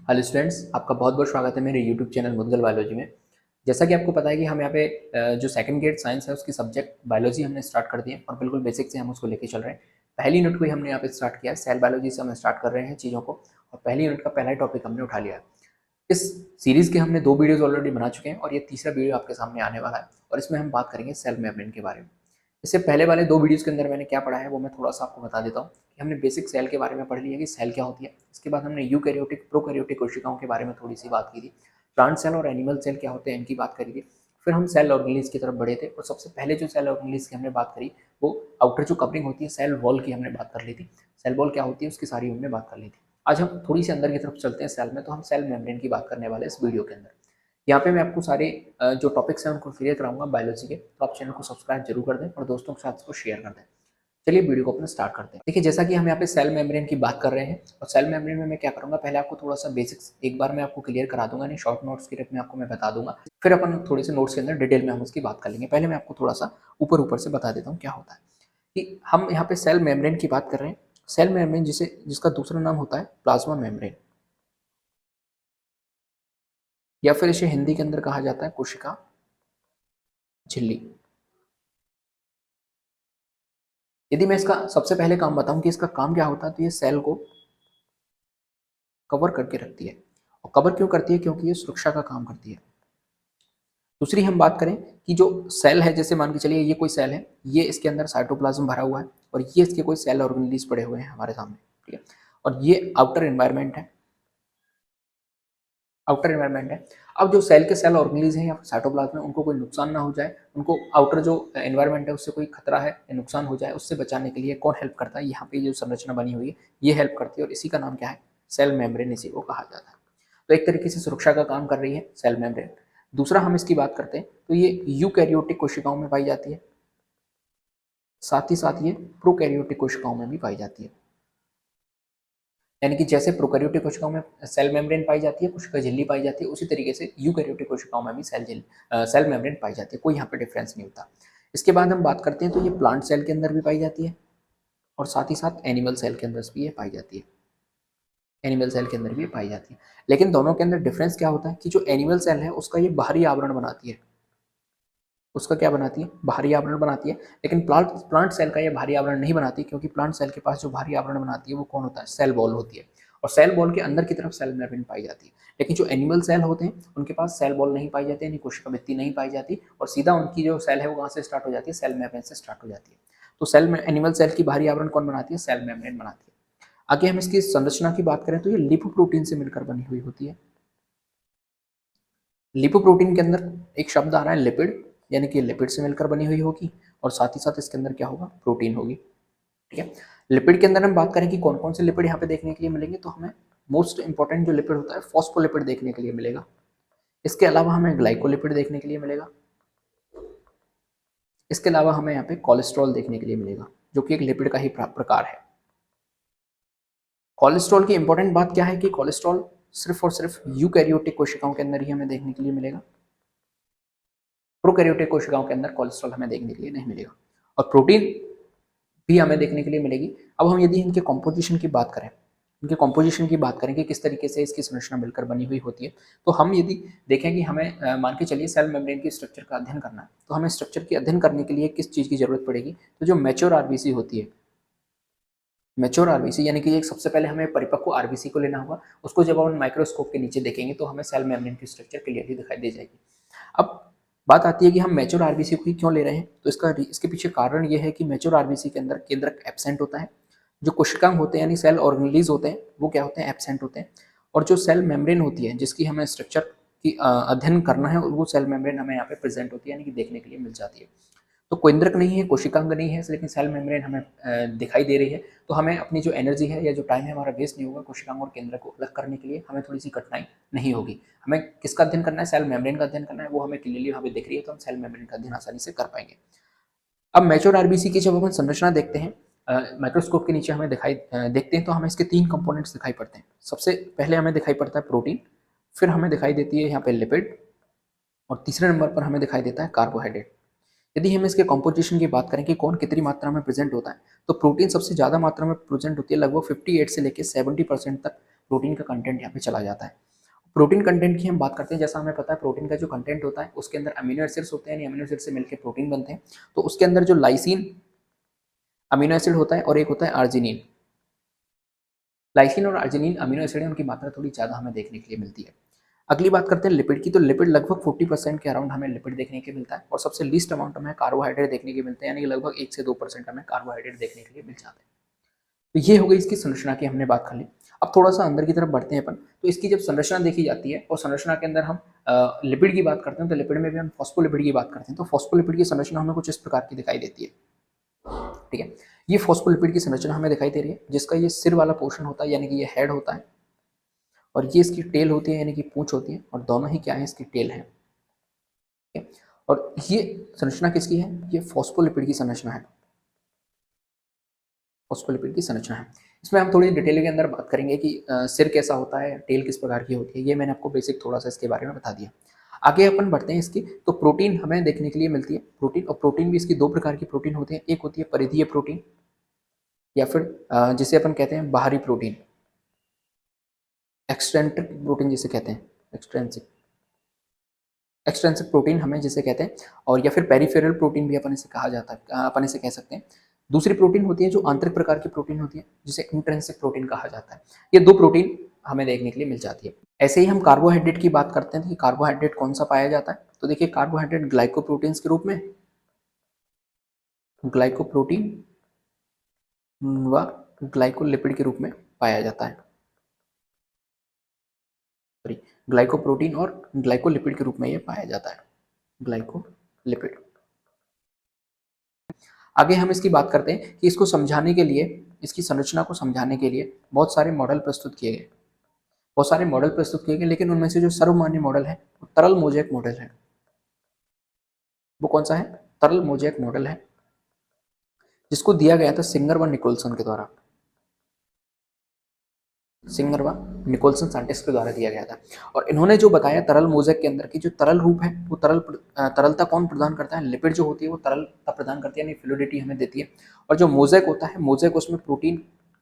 Hello students, आपका बहुत बहुत स्वागत है मेरे यूट्यूब चैनल मुद्गल बायोलॉजी में। जैसा कि आपको पता है कि हम यहाँ पे जो सेकंड ग्रेड साइंस है उसकी सब्जेक्ट बायोलॉजी हमने स्टार्ट कर दिए और बिल्कुल बेसिक से हम उसको लेके चल रहे हैं। पहली यूनिट को ही हमने यहाँ पे स्टार्ट किया है, सेल बायोलॉजी से हम स्टार्ट कर रहे हैं चीज़ों को और पहली यूनिट का पहला टॉपिक हमने उठा लिया है। इस सीरीज़ के हमने 2 वीडियोज़ ऑलरेडी बना चुके हैं और ये तीसरा वीडियो आपके सामने आने वाला है और इसमें हम बात करेंगे सेल मेम्ब्रेन के बारे में। इससे पहले वाले 2 वीडियोज़ के अंदर मैंने क्या पढ़ा है वो मैं थोड़ा-सा आपको बता देता हूँ कि हमने बेसिक सेल के बारे में पढ़ लिया कि सेल क्या होती है। इसके बाद हमने यूकैरियोटिक, प्रोकैरियोटिक कोशिकाओं के बारे में थोड़ी-सी बात की थी। प्लांट सेल और एनिमल सेल क्या होते हैं इनकी बात करी थी। फिर हम सेल ऑर्गेनेल्स की तरफ बढ़े थे और सबसे पहले जो सेल ऑर्गेनेल्स की हमने बात करी वो आउटर जो कवरिंग होती है सेल वॉल की हमने बात कर ली थी। सेल वॉल क्या होती है उसकी सारी हमने बात कर ली थी। आज हम थोड़ी सी अंदर की तरफ चलते हैं सेल में, तो हम सेल मेम्ब्रेन की बात करने वाले हैं इस वीडियो के अंदर। यहाँ पे मैं आपको सारे जो टॉपिक्स हैं उनको क्लियर कराऊंगा बायोलॉजी के, तो आप चैनल को सब्सक्राइब जरूर कर दें और दोस्तों के साथ इसको शेयर कर दें। चलिए वीडियो को अपना स्टार्ट करते हैं। देखिए, जैसा कि हम यहाँ पे सेल मेम्ब्रेन की बात कर रहे हैं और सेल मेम्ब्रेन में मैं क्या करूँगा, पहले आपको थोड़ा सा बेसिक्स एक बार मैं आपको क्लियर करा दूंगा, नहीं शॉर्ट नोट्स के रूप में आपको मैं बता दूंगा। फिर अपन थोड़े से नोट्स के अंदर डिटेल में हम उसकी बात कर लेंगे। पहले मैं आपको थोड़ा सा ऊपर ऊपर से बता देता हूँ क्या होता है कि हम यहाँ पे सेल मेम्ब्रेन की बात कर रहे हैं। सेल मेम्ब्रेन जिसका दूसरा नाम होता है प्लाज्मा मेम्ब्रेन, या फिर इसे हिंदी के अंदर कहा जाता है कोशिका झिल्ली। यदि मैं इसका सबसे पहले काम बताऊं कि इसका काम क्या होता है, तो ये सेल को कवर करके रखती है। और कवर क्यों करती है? क्योंकि ये सुरक्षा का काम करती है। दूसरी हम बात करें कि जो सेल है, जैसे मान के चलिए ये कोई सेल है, ये इसके अंदर साइटोप्लाज्म भरा हुआ है और ये इसके कोई सेल ऑर्गेनेल्स पड़े हुए हैं हमारे सामने, ठीक है। और ये आउटर एनवायरनमेंट है, आउटर एनवायरनमेंट है। अब जो सेल के सेल ऑर्गेनेल्स हैं या साइटोप्लाज्म में, उनको कोई नुकसान ना हो जाए, उनको आउटर जो एनवायरनमेंट है उससे कोई खतरा है या नुकसान हो जाए, उससे बचाने के लिए कौन हेल्प करता है? यहाँ पे जो संरचना बनी हुई है ये हेल्प करती है और इसी का नाम क्या है? सेल मेम्ब्रेन, इसी को कहा जाता है। तो एक तरीके से सुरक्षा का काम कर रही है सेल मेम्ब्रेन। दूसरा हम इसकी बात करते हैं तो ये यूकैरियोटिक कोशिकाओं में पाई जाती है, साथ ही साथ ये प्रोकैरियोटिक कोशिकाओं में भी पाई जाती है। यानी कि जैसे प्रोकैरियोटिक कोशिकाओं में सेल मेम्ब्रेन पाई जाती है, कोशिका झिल्ली पाई जाती है, उसी तरीके से यूकैरियोटिक कोशिकाओं में भी सेल मेम्ब्रेन पाई जाती है। कोई यहाँ पे डिफरेंस नहीं होता। इसके बाद हम बात करते हैं तो ये प्लांट सेल के अंदर भी पाई जाती है और साथ ही साथ एनिमल सेल के अंदर भी ये पाई जाती है। एनिमल सेल के अंदर भी पाई जाती है। लेकिन दोनों के अंदर डिफरेंस क्या होता है कि जो एनिमल सेल है उसका ये बाहरी आवरण बनाती है, उसका क्या बनाती है? बाहरी आवरण बनाती है। लेकिन प्लांट प्लांट सेल का ये बाहरी आवरण नहीं बनाती, क्योंकि प्लांट सेल के पास जो बाहरी आवरण बनाती है वो कौन होता है? सेल वॉल होती है। और सेल वॉल के अंदर की तरफ सेल मेम्ब्रेन पाई जाती है। लेकिन जो एनिमल सेल होते हैं उनके पास सेल वॉल नहीं पाई जाती, यानी कोशिका भित्ति नहीं पाई जाती, और सीधा उनकी जो सेल है वो कहाँ से स्टार्ट हो जाती है? सेल मेम्ब्रेन से स्टार्ट हो जाती है। तो सेल में एनिमल सेल की बाहरी आवरण कौन बनाती है? सेल मेम्ब्रेन बनाती है। आगे हम इसकी संरचना की बात करें तो ये लिपोप्रोटीन से मिलकर बनी हुई होती है। लिपोप्रोटीन के अंदर एक शब्द आ रहा है लिपिड, यानी कि लिपिड से मिलकर बनी हुई होगी और साथ ही साथ इसके अंदर क्या होगा? प्रोटीन होगी, ठीक है। लिपिड के अंदर हम बात करें कि कौन कौन से लिपिड यहाँ पे देखने के लिए मिलेंगे, तो हमें मोस्ट इंपॉर्टेंट जो लिपिड होता है फॉस्फोलिपिड देखने के लिए मिलेगा। इसके अलावा हमें ग्लाइकोलिपिड देखने के लिए मिलेगा। इसके अलावा हमें यहाँ पे कोलेस्ट्रॉल देखने के लिए मिलेगा, जो कि एक लिपिड का ही प्रकार है। कोलेस्ट्रॉल की इंपॉर्टेंट बात क्या है कि कोलेस्ट्रॉल सिर्फ और सिर्फ यूकैरियोटिक कोशिकाओं के अंदर ही हमें देखने के लिए मिलेगा। प्रोकैरियोटिक कोशिकाओं के अंदर कोलेस्ट्रॉल हमें देखने के लिए नहीं मिलेगा। और प्रोटीन भी हमें देखने के लिए मिलेगी। अब हम यदि इनके कॉम्पोजिशन की बात करें, इनके कॉम्पोजिशन की बात करें कि किस तरीके से इसकी संरचना मिलकर बनी हुई होती है, तो हम यदि देखें कि हमें मान के चलिए सेल मेम्ब्रेन की स्ट्रक्चर का अध्ययन करना है, तो हमें स्ट्रक्चर की अध्ययन करने के लिए किस चीज़ की जरूरत पड़ेगी? तो जो मैच्योर आरबीसी होती है, मैच्योर आरबीसी, यानी कि एक सबसे पहले हमें परिपक्व आरबीसी को लेना होगा। उसको जब हम माइक्रोस्कोप के नीचे देखेंगे तो हमें सेल मेम्ब्रेन की स्ट्रक्चर क्लियरली दिखाई दे जाएगी। अब बात आती है कि हम मैच्योर आरबीसी को ही क्यों ले रहे हैं, तो इसके पीछे कारण ये है कि मैच्योर आरबीसी के अंदर केंद्रक एब्सेंट होता है। जो कोशिकांग होते हैं यानी सेल ऑर्गेनेल्स होते हैं वो क्या होते हैं? एब्सेंट होते हैं। और जो सेल मेम्ब्रेन होती है जिसकी हमें स्ट्रक्चर की अध्ययन करना है, वो सेल मेम्ब्रेन हमें यहाँ पे प्रेजेंट होती है, यानी कि देखने के लिए मिल जाती है। तो केंद्रक नहीं है, कोशिकांग नहीं है, लेकिन सेल मेम्ब्रेन हमें दिखाई दे रही है। तो हमें अपनी जो एनर्जी है या जो टाइम है हमारा वेस्ट नहीं होगा कोशिकांग और केंद्रक को अलग करने के लिए, हमें थोड़ी सी कठिनाई नहीं होगी। हमें किसका अध्ययन करना है? सेल मेम्ब्रेन का अध्ययन करना है, वो हमें क्लियरली यहाँ पे दिख रही है, तो हम सेल मेम्ब्रेन का अध्ययन आसानी से कर पाएंगे। अब मैच्योर आरबीसी की जब हम संरचना देखते हैं माइक्रोस्कोप के नीचे हमें देखते हैं, तो हमें इसके 3 कंपोनेंट्स दिखाई पड़ते हैं। सबसे पहले हमें दिखाई पड़ता है प्रोटीन, फिर हमें दिखाई देती है यहाँ पे लिपिड, और तीसरे नंबर पर हमें दिखाई देता है कार्बोहाइड्रेट। यदि हम इसके कॉम्पोजिशन की बात करें कि कौन कितनी मात्रा में प्रेजेंट होता है, तो प्रोटीन सबसे ज़्यादा मात्रा में प्रेजेंट होती है, लगभग 58 से लेकर 70% तक प्रोटीन का कंटेंट यहाँ पे चला जाता है। प्रोटीन कंटेंट की हम बात करते हैं, जैसा हमें पता है प्रोटीन का जो कंटेंट होता है उसके अंदर अमीनो एसिड्स होते हैं, यानी अमीनो एसिड से मिलकर प्रोटीन बनते हैं। तो उसके अंदर जो लाइसिन अमीनो एसिड होता है और एक होता है आर्जिनिन। लाइसिन और आर्जिनिन अमीनो एसिड है, उनकी मात्रा थोड़ी ज़्यादा हमें देखने के लिए मिलती है। अगली बात करते हैं लिपिड की, तो लिपिड लगभग 40% के अराउंड हमें लिपिड देखने के मिलता है और सबसे लीस्ट अमाउंट हमें कार्बोहाइड्रेट देखने के मिलते हैं, यानी कि लगभग 1 से 2% हमें कार्बोहाइड्रेट देखने के लिए मिल जाते हैं। तो ये हो गई इसकी संरचना की हमने बात कर ली। अब थोड़ा सा अंदर की तरफ बढ़ते हैं अपन। तो इसकी जब संरचना देखी जाती है और संरचना के अंदर हम लिपिड की बात करते हैं, तो लिपिड में भी हम फॉस्फोलिपिड की बात करते हैं। तो फॉस्फोलिपिड की संरचना हमें कुछ इस प्रकार की दिखाई देती है, ठीक है। ये फॉस्फोलिपिड की संरचना हमें दिखाई दे रही है, जिसका ये सिर वाला पोर्शन होता है, यानी कि ये हेड होता है, और ये इसकी टेल होती है, यानी कि पूंछ होती है, और दोनों ही क्या है, इसकी टेल है, ठीक है। और ये संरचना किसकी है, ये फॉस्फोलिपिड की संरचना है, फॉस्फोलिपिड की संरचना है। इसमें हम थोड़ी डिटेल के अंदर बात करेंगे कि सिर कैसा होता है, टेल किस प्रकार की होती है, ये मैंने आपको बेसिक थोड़ा सा इसके बारे में बता दिया। आगे अपन बढ़ते हैं इसकी। तो प्रोटीन हमें देखने के लिए मिलती है, प्रोटीन, और प्रोटीन भी इसकी दो प्रकार की प्रोटीन होती है। एक होती है परिधीय प्रोटीन, या फिर जिसे अपन कहते हैं बाहरी प्रोटीन, एक्सट्रेंसिक प्रोटीन जिसे कहते हैं, एक्सट्रेंसिक एक्सट्रेंसिक प्रोटीन हमें जिसे कहते हैं, और या फिर पेरिफेरल प्रोटीन भी अपन इसे कहा जाता है, अपन इसे कह सकते हैं। दूसरी प्रोटीन होती है जो आंतरिक प्रकार की प्रोटीन होती है, जिसे इंट्रिंसिक प्रोटीन कहा जाता है। ये दो प्रोटीन हमें देखने के लिए मिल जाती है। ऐसे ही हम कार्बोहाइड्रेट की बात करते हैं कि कार्बोहाइड्रेट कौन सा पाया जाता है। तो देखिए कार्बोहाइड्रेट ग्लाइकोप्रोटीन्स के रूप में, ग्लाइकोप्रोटीन व ग्लाइकोलिपिड के रूप में पाया जाता है, सॉरी, ग्लाइकोप्रोटीन और ग्लाइकोलिपिड के रूप में ये पाया जाता है, ग्लाइकोलिपिड। आगे हम इसकी बात करते हैं कि इसको समझाने के लिए, इसकी संरचना को समझाने के लिए बहुत सारे मॉडल प्रस्तुत किए गए, बहुत सारे मॉडल प्रस्तुत किए गए, लेकिन उनमें से जो सर्वमान्य मॉडल है वो तरल मोज़ेक मॉडल है। वो कौन सा है, तरल मोज़ेक मॉडल है, जिसको दिया गया था सिंगर व निकोलसन के द्वारा, सिंगर व निकोलसन साइंटिस्ट के द्वारा दिया गया था। और इन्होंने जो बताया तरल मोज़ेक के अंदर की जो तरल रूप है, वो तरलता कौन प्रदान करता है, लिपिड जो होती है वो तरलता प्रदान करती है, यानी फ्लूइडिटी हमें देती है। और जो मोज़ेक होता है, मोज़ेक उसमें प्रोटीन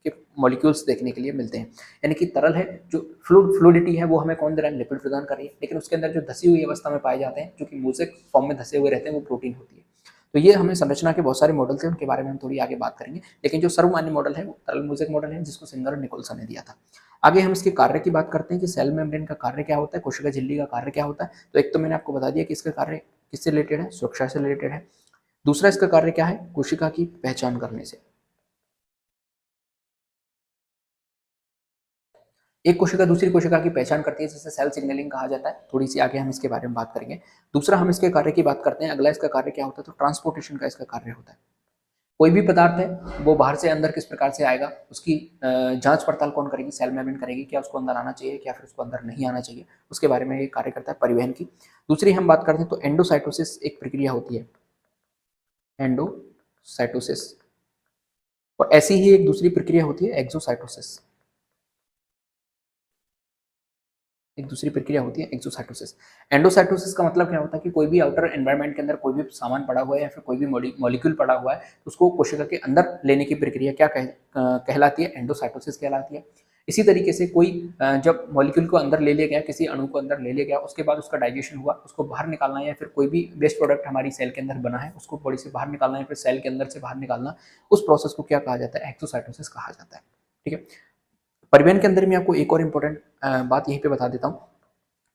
के मॉलिक्यूल्स देखने के लिए मिलते हैं, यानी कि तरल है, जो फ्लूइडिटी है वो हमें कौन दे रहा है, लिपिड प्रदान कर रही है, लेकिन उसके अंदर जो धसी हुई अवस्था में पाए जाते हैं, जो कि मोज़ेक फॉर्म में धसे हुए रहते हैं, वो प्रोटीन होती है। तो ये हमें संरचना के बहुत सारे मॉडल थे, उनके बारे में हम थोड़ी आगे बात करेंगे, लेकिन जो सर्वमान्य मॉडल है वो तरल मोज़ेक मॉडल है, जिसको सिंगर और निकोलसन ने दिया था। आगे हम इसके कार्य की बात करते हैं कि सेल मेम्ब्रेन का कार्य क्या होता है, कोशिका झिल्ली का कार्य क्या होता है। तो एक तो मैंने आपको बता दिया कि इसका कार्य किससे रिलेटेड है, सुरक्षा से रिलेटेड है। दूसरा इसका कार्य क्या है, कोशिका की पहचान करने से। एक कोशिका दूसरी कोशिका की पहचान करती है, जिसे सेल सिग्नलिंग कहा जाता है। थोड़ी सी आगे हम इसके बारे में बात करेंगे। दूसरा हम इसके कार्य की बात करते हैं, अगला इसका कार्य क्या होता है, तो ट्रांसपोर्टेशन का इसका कार्य होता है। कोई भी पदार्थ है वो बाहर से अंदर किस प्रकार से आएगा, उसकी जांच पड़ताल कौन करेगी, सेल मेम्ब्रेन करेगी, क्या उसको अंदर आना चाहिए, क्या फिर उसको अंदर नहीं आना चाहिए, उसके बारे में ये कार्य करता है परिवहन की। दूसरी हम बात करते हैं तो एंडोसाइटोसिस एक प्रक्रिया होती है, एंडोसाइटोसिस, और ऐसी ही एक दूसरी प्रक्रिया होती है एक्सोसाइटोसिस, एक दूसरी प्रक्रिया होती है एक्सोसाइटोसिस। एंडोसाइटोसिस का मतलब क्या होता है कि कोई भी आउटर एनवायरनमेंट के अंदर कोई भी सामान पड़ा हुआ है या फिर कोई भी मॉलिक्यूल पड़ा हुआ है, तो उसको कोशिका के अंदर लेने की प्रक्रिया क्या कहलाती है, एंडोसाइटोसिस कहलाती है। इसी तरीके से कोई जब मॉलिक्यूल को अंदर ले लिया गया, किसी अणु को अंदर ले लिया गया, उसके बाद उसका डाइजेशन हुआ, उसको बाहर निकालना, या फिर कोई भी वेस्ट प्रोडक्ट हमारी सेल के अंदर बना है उसको बॉडी से बाहर निकालना, या फिर सेल के अंदर से बाहर निकालना, उस प्रोसेस को क्या कहा जाता है, एक्सोसाइटोसिस कहा जाता है, ठीक है। परिवहन के अंदर मैं आपको एक और इम्पोर्टेंट बात यहीं पे बता देता हूँ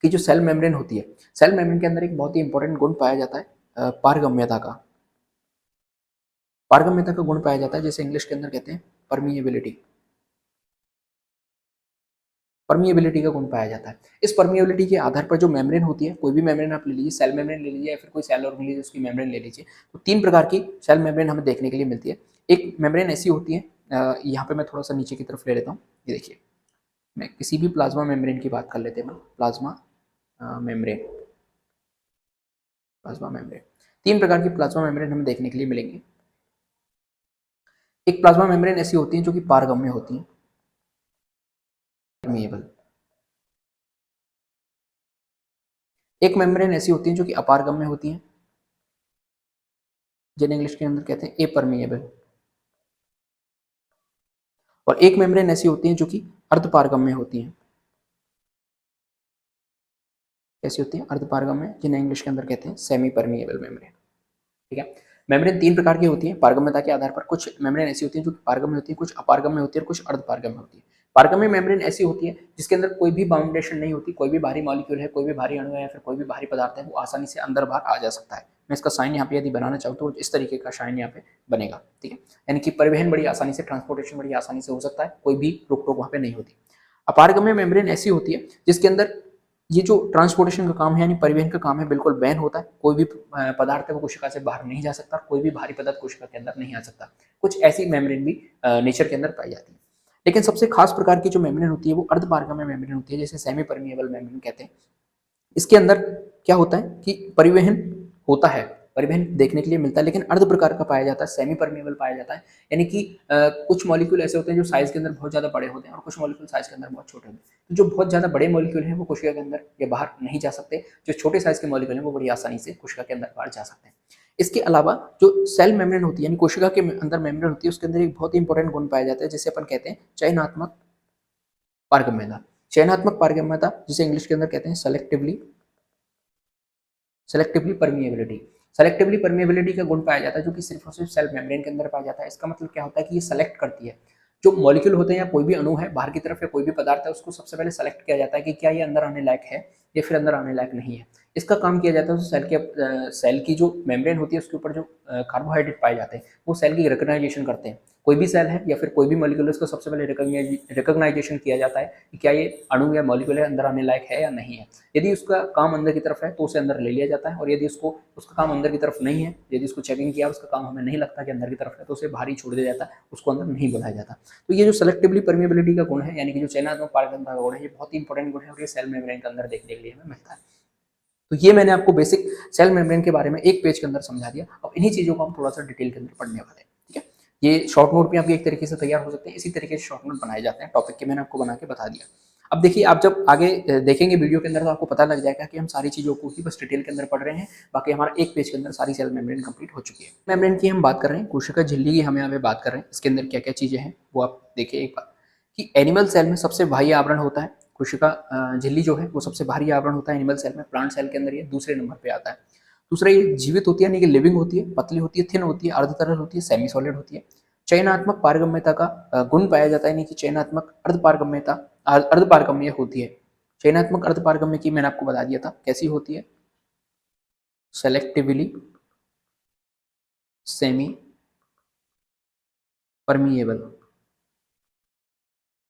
कि जो सेल मेम्ब्रेन होती है, सेल मेम्ब्रेन के अंदर एक बहुत ही इंपॉर्टेंट गुण पाया जाता है, पारगम्यता का, पारगम्यता का गुण पाया जाता है, जैसे इंग्लिश के अंदर कहते हैं परमिएबिलिटी, परमिएबिलिटी का गुण पाया जाता है। इस परमिएबिलिटी के आधार पर जो मेम्ब्रेन होती है, कोई भी मेम्ब्रेन आप ले लीजिए, सेल मेम्ब्रेन ले लीजिए या फिर कोई सेल ऑर्गन ले लीजिए, उसकी मेम्ब्रेन ले लीजिए, तो तीन प्रकार की सेल मेम्ब्रेन हमें देखने के लिए मिलती है। एक मेम्ब्रेन ऐसी होती है, यहाँ पे मैं थोड़ा सा नीचे की तरफ ले लेता हूँ, ये देखिए, मैं किसी भी प्लाज्मा मेम्ब्रेन की बात कर लेते हैं, प्लाज्मा मेम्ब्रेन, प्लाज्मा मेम्ब्रेन, तीन प्रकार की प्लाज्मा मेम्ब्रेन हमें देखने के लिए मिलेंगे। एक प्लाज्मा मेम्ब्रेन ऐसी होती है जो कि पारगम्य होती है, परमिएबल। एक मेम्ब्रेन ऐसी होती है जो कि अपारगम्य होती है, जिन्हें इंग्लिश के अंदर कहते हैं एपरमिएबल। और एक मेम्ब्रेन ऐसी होती है जो कि अर्धपारगम्य होती हैं। कैसी होती है? अर्धपारगम्य, जिन्हें इंग्लिश के अंदर कहते हैं सेमी परमिएबल मेम्ब्रेन। ठीक है। मेम्ब्रेन 3 प्रकार की होती है पारगम्यता के आधार पर। कुछ मेम्ब्रेन ऐसी होती है जो पारगम्य होती है, कुछ अपारगम्य होती है और कुछ अर्धपारगम्य होती है। पारगम्य मेम्ब्रेन ऐसी होती है जिसके अंदर कोई भी बाउंडेशन नहीं होती, कोई भी भारी मॉलिक्यूल है, कोई भी भारी अणु है या फिर कोई भी भारी पदार्थ है, वो आसानी से अंदर बाहर आ जा सकता है। मैं इसका साइन यहाँ पे यदि बनाना चाहूँ तो इस तरीके का साइन यहाँ पे बनेगा। ठीक है, यानी कि परिवहन बड़ी आसानी से, ट्रांसपोर्टेशन बड़ी आसानी से हो सकता है, कोई भी रोक टोक वहाँ पे नहीं होती। अपारगम्य मेम्ब्रेन ऐसी होती है जिसके अंदर ये जो ट्रांसपोर्टेशन का काम है यानी परिवहन का काम है बिल्कुल बैन होता है, कोई भी पदार्थ है वो कोशिका से बाहर नहीं जा सकता, कोई भी भारी पदार्थ कोशिका के अंदर नहीं आ सकता। कुछ ऐसी मेम्ब्रेन भी नेचर के अंदर पाई जाती है। लेकिन सबसे खास प्रकार की जो मेम्ब्रेन होती है वो अर्धपारगम्य मेम्ब्रेन होती है, जैसे सेमी परमिएबल मेम्ब्रेन कहते हैं। इसके अंदर क्या होता है कि परिवहन होता है, परिवहन देखने के लिए मिलता है, लेकिन अर्ध प्रकार का पाया जाता है, सेमी परमिएबल पाया जाता है। यानी कि कुछ मॉलिक्यूल ऐसे होते हैं जो साइज के अंदर बहुत ज्यादा बड़े होते हैं और कुछ मॉलिक्यूल साइज के अंदर बहुत छोटे होते हैं। तो जो बहुत ज्यादा बड़े मॉलिक्यूल हैं वो कोशिका के अंदर या बाहर नहीं जा सकते, जो छोटे साइज के मॉलिक्यूल हैं वो बड़ी आसानी से कोशिका के अंदर बाहर जा सकते हैं। इसके अलावा जो सेल मेम्ब्रेन होती है यानी कोशिका के अंदर मेम्ब्रेन होती है, उसके अंदर एक बहुत ही इंपॉर्टेंट गुण पाया जाता है जिसे अपन कहते हैं चयनात्मक पारगम्यता। चयनात्मक पारगम्यता जिसे इंग्लिश के अंदर कहते हैं सेलेक्टिवली परमिएबिलिटी। सेलेक्टिवली परमिएबिलिटी का गुण पाया जाता है जो कि सिर्फ और सिर्फ सेल मेम्ब्रेन के अंदर पाया जाता है। इसका मतलब क्या होता है कि ये सेलेक्ट करती है, जो मॉलिक्यूल होते हैं या कोई भी अणु है बाहर की तरफ या कोई भी पदार्थ है, उसको सबसे पहले सेलेक्ट किया जाता है कि क्या ये अंदर आने लायक है या फिर अंदर आने लायक नहीं है। इसका काम किया जाता है सेल की जो मेम्ब्रेन होती है उसके ऊपर जो कार्बोहाइड्रेट पाए जाते हैं वो सेल की रिकग्नाइजेशन करते हैं। कोई भी सेल है या फिर कोई भी मॉलिक्यूल है, उसको सबसे पहले रिकग्नाइजेशन किया जाता है कि क्या ये अणु या मॉलिक्यूल है अंदर आने लायक है या नहीं है। यदि उसका काम अंदर की तरफ है तो उसे अंदर ले लिया जाता है, और यदि उसका काम अंदर की तरफ नहीं है, यदि उसको चेकिंग किया उसका काम हमें नहीं लगता कि अंदर की तरफ है, तो उसे बाहर ही छोड़ दिया जाता है, उसको अंदर नहीं बुलाया जाता। तो ये जो सेलेक्टिवली परमिएबिलिटी का गुण है यानी कि जो चयनात्मक पारगम्यता का गुण है, ये बहुत ही इंपॉर्टेंट गुण है और ये सेल मेम्ब्रेन के अंदर देखने के लिए हमें मिलता है। तो ये मैंने आपको बेसिक सेल मेम्ब्रेन के बारे में एक पेज के अंदर समझा दिया। अब इन्हीं चीजों को हम थोड़ा सा डिटेल के अंदर पढ़ने वाले हैं। ठीक है, ये शॉर्ट नोट भी आपके एक तरीके से तैयार हो सकते हैं, इसी तरीके से शॉर्ट नोट बनाए जाते हैं टॉपिक के, मैंने आपको बना के बता दिया। अब देखिए, आप जब आगे देखेंगे वीडियो के अंदर तो आपको पता लग जाएगा कि हम सारी चीजों को ही बस डिटेल के अंदर पढ़ रहे हैं, बाकी हमारा एक पेज के अंदर सारी सेल मेम्ब्रेन कंप्लीट हो चुकी है। मेम्ब्रेन की हम बात कर रहे हैं, कोशिका झिल्ली की हम यहाँ पे बात कर रहे हैं। इसके अंदर क्या क्या चीजें हैं वो आप देखिए एक बार, कि एनिमल सेल में सबसे बाह्य आवरण होता है कोशिका झिल्ली जो है वो सबसे भारी आवरण होता है एनिमल सेल में। प्लांट सेल के अंदर ये दूसरे नंबर पे आता है। दूसरा, ये जीवित होती है यानी कि लिविंग होती है, पतली होती है, थिन होती है, अर्ध तरल होती है, सेमी सॉलिड होती है। चयनात्मक पारगम्यता का गुण पाया जाता है, यानी कि चयनात्मक अर्धपारगम्य होती है। चयनात्मक अर्धपारगम्य की मैंने आपको बता दिया था कैसी होती है, सेलेक्टिवली सेमी परमिएबल।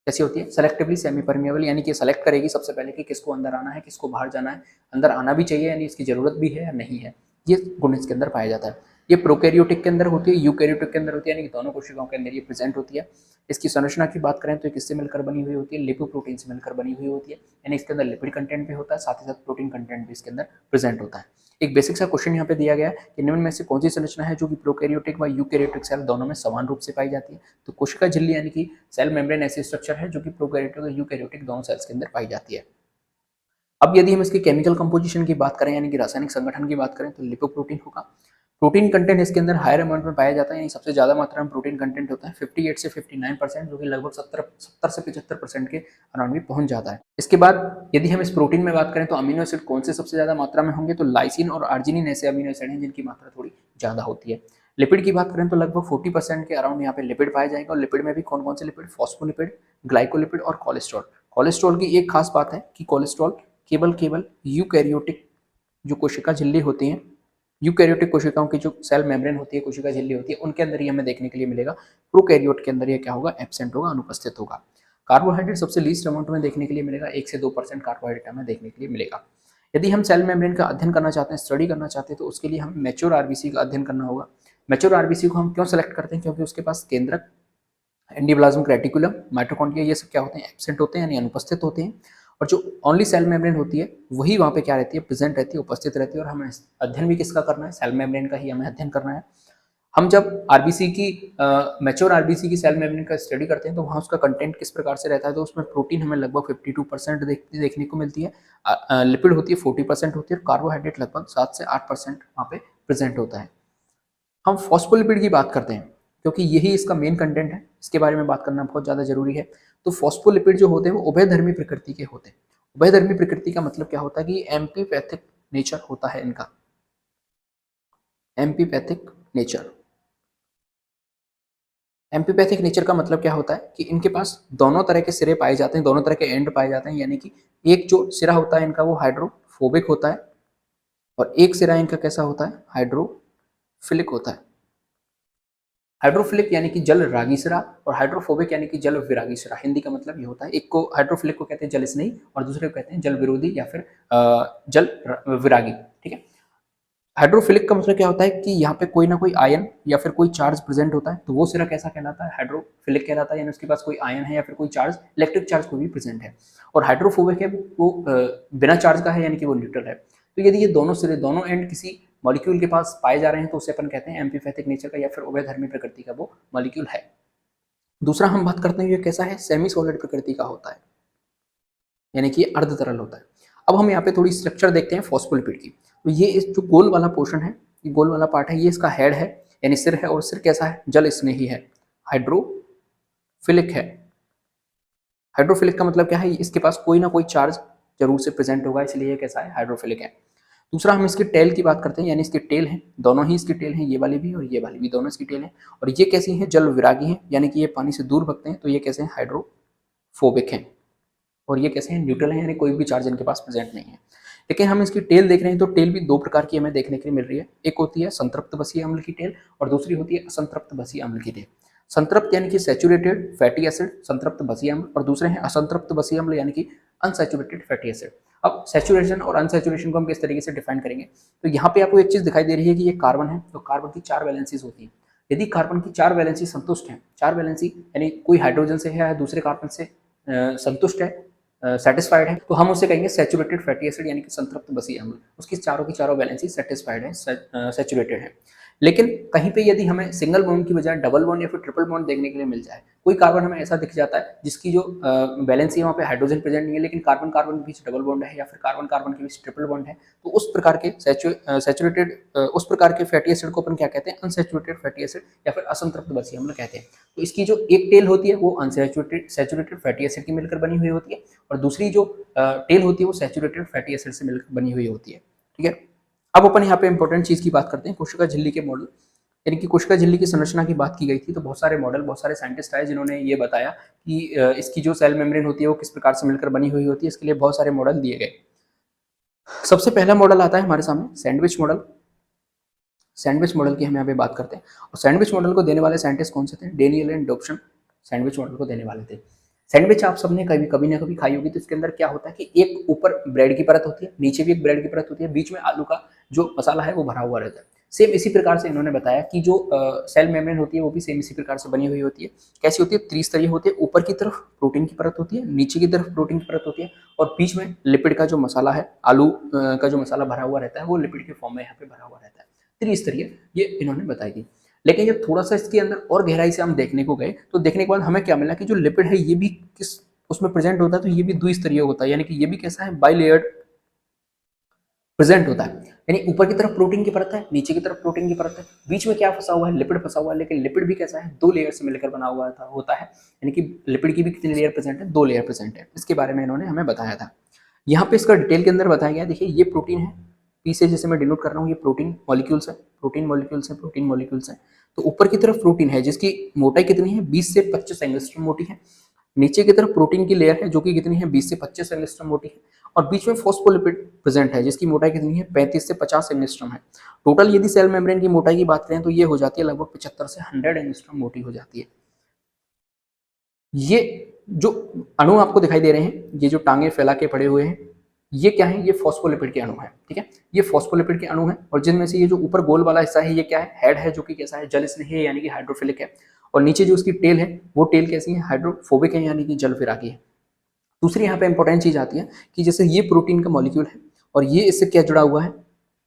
कैसी होती है? सेलेक्टिवली सेमी परमिएबल, यानी कि सेलेक्ट करेगी सबसे पहले कि किसको अंदर आना है, किसको बाहर जाना है, अंदर आना भी चाहिए यानी इसकी जरूरत भी है या नहीं है, ये गुण इसके अंदर पाया जाता है। ये प्रोकैरियोटिक के अंदर होती है, यूकैरियोटिक के अंदर होती है, यानी कि दोनों कोशिकाओं के अंदर ये प्रेजेंट होती है। इसकी संरचना की बात करें तो किससे मिलकर बनी हुई होती है? लिपोप्रोटीन से मिलकर बनी हुई होती है, यानी इसके अंदर लिपिड कंटेंट भी होता है, साथ ही साथ प्रोटीन कंटेंट भी इसके अंदर प्रेजेंट होता है। एक बेसिक सा क्वेश्चन यहाँ पे दिया गया है कि निम्न में से कौन सी संरचना है जो कि प्रोकैरियोटिक व यूकैरियोटिक सेल दोनों में समान रूप से पाई जाती है? तो कोशिका झिल्ली यानी कि सेल मेम्ब्रेन ऐसी स्ट्रक्चर है जो कि प्रोकैरियोटिक और यूकैरियोटिक दोनों सेल्स के अंदर पाई जाती है। अब यदि हम इसकी केमिकल कंपोजिशन की बात करें यानी कि रासायनिक संगठन की बात करें तो लिपोप्रोटीन होगा। प्रोटीन कंटेंट इसके अंदर हायर अमाउंट में पाया जाता है, यानी सबसे ज्यादा मात्रा में प्रोटीन कंटेंट होता है 58 से 59%, जो कि लगभग 70 से 75% के अराउंड भी पहुंच जाता है। इसके बाद यदि हम इस प्रोटीन में बात करें तो अमीनो एसिड कौन से सबसे ज्यादा मात्रा में होंगे? तो लाइसिन और आर्जिनिन ऐसे अमीनो एसिड हैं जिनकी मात्रा थोड़ी ज्यादा होती है। लिपिड की बात करें तो लगभग 40% के अराउंड यहाँ पे लिपिड पाया जाएगा, और लिपिड में भी कौन कौन से लिपिड? फॉस्फोलिपिड, ग्लाइकोलिपिड और कोलेस्ट्रॉल। कोलेस्ट्रॉल की एक खास बात है कि कोलेस्ट्रॉल केवल यूकैरियोटिक जो कोशिका झिल्ली होती हैं, यूकैरियोटिक कोशिकाओं की जो सेल मेम्ब्रेन होती है, कोशिका झिल्ली होती है, उनके अंदर ही हमें देखने के लिए मिलेगा। प्रोकैरियोट के अंदर ये क्या होगा? एब्सेंट होगा, अनुपस्थित होगा। कार्बोहाइड्रेट सबसे लीस्ट अमाउंट में देखने के लिए मिलेगा, 1 से 2% कार्बोहाइड्रेट हमें देखने के लिए मिलेगा। यदि हम सेल मेम्ब्रेन का अध्ययन करना चाहते हैं, स्टडी करना चाहते हैं, तो उसके लिए हमें मैच्योर आरबीसी का अध्ययन करना होगा। मैच्योर आरबीसी को हम क्यों सेलेक्ट करते हैं? क्योंकि उसके पास केंद्रक, एंडोप्लाज्म रेटिकुलम, माइटोकॉन्ड्रिया, ये सब क्या होते हैं? एब्सेंट होते हैं यानी अनुपस्थित होते हैं। और जो ओनली सेल मेम्ब्रेन होती है वही वहाँ पे क्या रहती है? प्रेजेंट रहती है, उपस्थित रहती है। और हमें अध्ययन भी किसका करना है? सेल मेम्ब्रेन का ही हमें अध्ययन करना है। हम जब आरबीसी की मैच्योर आरबीसी की सेल मेम्ब्रेन का स्टडी करते हैं तो वहाँ उसका कंटेंट किस प्रकार से रहता है? तो उसमें प्रोटीन हमें लगभग 52% देखने को मिलती है, लिपिड होती है 40% होती है, और कार्बोहाइड्रेट लगभग 7 से 8% वहाँ पे प्रेजेंट होता है। हम फॉस्फोलिपिड की बात करते हैं क्योंकि यही इसका मेन कंटेंट है, इसके बारे में बात करना बहुत ज़्यादा जरूरी है। तो फॉस्फोलिपिड जो होते हैं वो उभयधर्मी प्रकृति के होते हैं। उभयधर्मी प्रकृति का मतलब क्या होता है कि एम्पीपैथिक नेचर होता है इनका, एम्पीपैथिक नेचर। एम्पीपैथिक नेचर का मतलब क्या होता है कि इनके पास दोनों तरह के सिरे पाए जाते हैं, दोनों तरह के एंड पाए जाते हैं, यानी कि एक जो सिरा होता है इनका वो हाइड्रोफोबिक होता है और एक सिरा इनका कैसा होता है, हाइड्रोफिलिक होता है। हाइड्रोफिलिक यानी कि जल रागी सिरा और हाइड्रोफोबिक यानी कि जल विरागी सिरा। हिंदी का मतलब ये होता है, एक को हाइड्रोफिलिक को कहते हैं जल स्नेही और दूसरे को कहते हैं जल विरोधी या फिर जल विरागी। ठीक है, हाइड्रोफिलिक का मतलब क्या होता है कि यहाँ पे कोई ना कोई आयन या फिर कोई चार्ज प्रेजेंट होता है, तो वो सिरा कैसा कहलाता है, हाइड्रोफिलिक कहलाता है, यानी उसके पास कोई आयन है या फिर कोई चार्ज, इलेक्ट्रिक चार्ज कोई भी प्रेजेंट है। और हाइड्रोफोबिक है वो बिना चार्ज का है, यानी कि वो न्यूट्रल है। तो यदि ये दोनों सिरे, दोनों एंड किसी मॉलिक्यूल के पास पाए जा रहे हैं तो उसे अपन कहते हैं एम्पीपैथिक नेचर का या फिर उभयधर्मी प्रकृति का वो मॉलिक्यूल है। दूसरा हम बात करते हैं ये कैसा है, सेमी सॉलिड प्रकृति का होता है, यानी कि अर्ध तरल होता है। अब हम यहाँ पे थोड़ी स्ट्रक्चर देखते हैं फॉस्फोलिपिड की। तो ये इस जो गोल वाला पोर्शन है, ये गोल वाला पार्ट है, ये इसका हेड है यानी सिर है, और सिर कैसा है, जल स्नेही है, हाइड्रोफिलिक है। हाइड्रोफिलिक का मतलब क्या है, इसके पास कोई ना कोई चार्ज जरूर से प्रेजेंट होगा, इसलिए ये कैसा है, हाइड्रोफिलिक है। दूसरा हम इसके टेल की बात करते हैं, यानी इसके टेल हैं, दोनों ही इसकी टेल हैं, ये वाली भी और ये वाली भी, दोनों इसकी टेल हैं। और ये कैसी हैं, जल विरागी हैं, यानी कि ये पानी से दूर भगते हैं, तो ये कैसे हैं, हाइड्रोफोबिक हैं। और ये कैसे हैं, न्यूट्रल हैं, यानी कोई भी चार्ज इनके पास प्रेजेंट नहीं है। लेकिन हम इसकी टेल देख रहे हैं तो टेल भी दो प्रकार की हमें देखने के लिए मिल रही है। एक होती है संतृप्त बसीय अम्ल की टेल और दूसरी होती है असंतृप्त बसीय अम्ल की टेल। संतृप्त यानी कि सैचुरेटेड फैटी एसिड संतृप्त बसीय अम्ल, और दूसरे हैं असंतृप्त बसीय अम्ल यानी कि अनसैचुरेटेड फैटी एसिड। अब सैचुरेशन और अनसैचुरेशन को हम किस तरीके से डिफाइन करेंगे, तो यहाँ पे आपको एक चीज दिखाई दे रही है कि ये कार्बन है, तो कार्बन की 4 वैलेंसीज होती है। यदि कार्बन की 4 वैलेंसी संतुष्ट है, 4 वैलेंसी यानी कोई हाइड्रोजन से है या दूसरे कार्बन से संतुष्ट है, सेटिस्फाइड है, तो हम उसे कहेंगे सैचुरेटेड फैटी एसिड यानी कि संतृप्त बसीय अम्ल। उसकी चारों की चारों वैलेंसी सेटिस्फाइड है, सैचुरेटेड है। लेकिन कहीं पे यदि हमें सिंगल बॉन्ड की बजाय डबल बॉन्ड या फिर ट्रिपल बॉन्ड देखने के लिए मिल जाए, कोई कार्बन हमें ऐसा दिख जाता है जिसकी जो वैलेंसी है वहाँ पे हाइड्रोजन प्रेजेंट नहीं है, लेकिन कार्बन कार्बन के बीच डबल बॉन्ड है या फिर कार्बन कार्बन के बीच ट्रिपल बॉन्ड है, तो उस प्रकार के सैचुरेटेड उस प्रकार के फैटी एसिड को अपन क्या कहते हैं, अनसैचुरेटेड फैटी एसिड या फिर असंतृप्त बसीय अम्ल कहते हैं। तो इसकी जो एक टेल होती है वो अनसैचुरेटेड सैचुरेटेड फैटी एसिड की मिलकर बनी हुई होती है, और दूसरी जो टेल होती है वो सैचुरेटेड फैटी एसिड से मिलकर बनी हुई होती है। ठीक है, अब अपन यहाँ पे इंपॉर्टेंट चीज की बात करते हैं, कोशिका झिल्ली के मॉडल, यानी कि कोशिका झिल्ली की संरचना की बात की गई थी, तो बहुत सारे मॉडल, बहुत सारे साइंटिस्ट आए जिन्होंने ये बताया कि इसकी जो सेल मेम्ब्रेन होती है वो किस प्रकार से मिलकर बनी हुई होती है। इसके लिए बहुत सारे मॉडल दिए गए। सबसे पहला मॉडल आता है हमारे सामने सैंडविच मॉडल। सैंडविच मॉडल की हम यहाँ पे बात करते हैं, और सैंडविच मॉडल को देने वाले साइंटिस्ट कौन से थे, Daniel and Dobson sandwich model को देने वाले थे। सैंडविच आप सबने कभी कभी ना कभी खाई होगी, तो इसके अंदर क्या होता है कि एक ऊपर ब्रेड की परत होती है, नीचे भी एक ब्रेड की परत होती है, बीच में आलू का जो मसाला है वो भरा हुआ रहता है। सेम इसी प्रकार से इन्होंने बताया कि जो सेल मेम्ब्रेन होती है वो भी सेम इसी प्रकार से बनी हुई होती है। कैसी होती है, त्रिस्तरीय होती है, ऊपर की तरफ प्रोटीन की परत होती है, नीचे की तरफ प्रोटीन की परत होती है, और बीच में लिपिड का जो मसाला है, आलू का जो मसाला भरा हुआ रहता है वो लिपिड के फॉर्म में यहाँ पे भरा हुआ रहता है। त्रिस्तरीय ये इन्होंने बताई थी। लेकिन जब थोड़ा सा इसके अंदर और गहराई से हम देखने को गए तो देखने के बाद हमें क्या मिला कि जो लिपिड है ये भी किस उसमें प्रेजेंट होता है, तो ये भी द्विस्तरीय होता है, यानी कि ये भी कैसा है, बाइलेयर्ड प्रेजेंट होता है। यानी ऊपर की तरफ प्रोटीन की परत है, नीचे की तरफ प्रोटीन की परत है, बीच में क्या फंसा हुआ है, लिपिड फंसा हुआ है। लेकिन लिपिड भी कैसा है, 2 लेयर से मिलकर बना हुआ होता है, यानी कि लिपिड की भी कितनी लेयर प्रेजेंट है, 2 लेयर प्रेजेंट है। इसके बारे में इन्होंने हमें बताया था। यहाँ पे इसका डिटेल के अंदर बताया गया, देखिए ये प्रोटीन है, पी से जैसे मैं डिनोट कर रहा हूँ, ये प्रोटीन मॉलिक्यूल्स है, प्रोटीन मॉलिक्यूल्स है, प्रोटीन मॉलिक्यूल्स है। तो ऊपर की तरफ प्रोटीन है जिसकी मोटाई कितनी है, 20 से 25 एंगस्ट्रॉम मोटी है। नीचे की तरफ प्रोटीन की लेयर है जो कि कितनी है, 20 से 25 एंगस्ट्रॉम मोटी है, और बीच में फॉस्फोलिपिड प्रेजेंट है जिसकी मोटाई कितनी है, 35 से 50 एंगस्ट्रॉम है। टोटल यदि सेल मेम्ब्रेन की मोटाई की बात करें तो ये हो जाती है लगभग 75 से 100 एंगस्ट्रॉम मोटी हो जाती है। ये जो अणु आपको दिखाई दे रहे हैं, ये जो टांगे फैला के पड़े हुए हैं, ये क्या है, ये फॉस्फोलिपिड के अणु है। ठीक है, ये फॉस्फोलिपिड के अणु है, और जिनमें से ये जो ऊपर गोल वाला हिस्सा है ये क्या है, हेड है, जो कि कैसा है, जल स्नेही है यानी कि हाइड्रोफिलिक है, और नीचे जो उसकी टेल है वो टेल कैसी है, हाइड्रोफोबिक है यानी कि जल विरागी है। दूसरी यहाँ पे इंपॉर्टेंट चीज आती है कि जैसे ये प्रोटीन का मॉलिक्यूल है और ये इससे क्या जुड़ा हुआ है,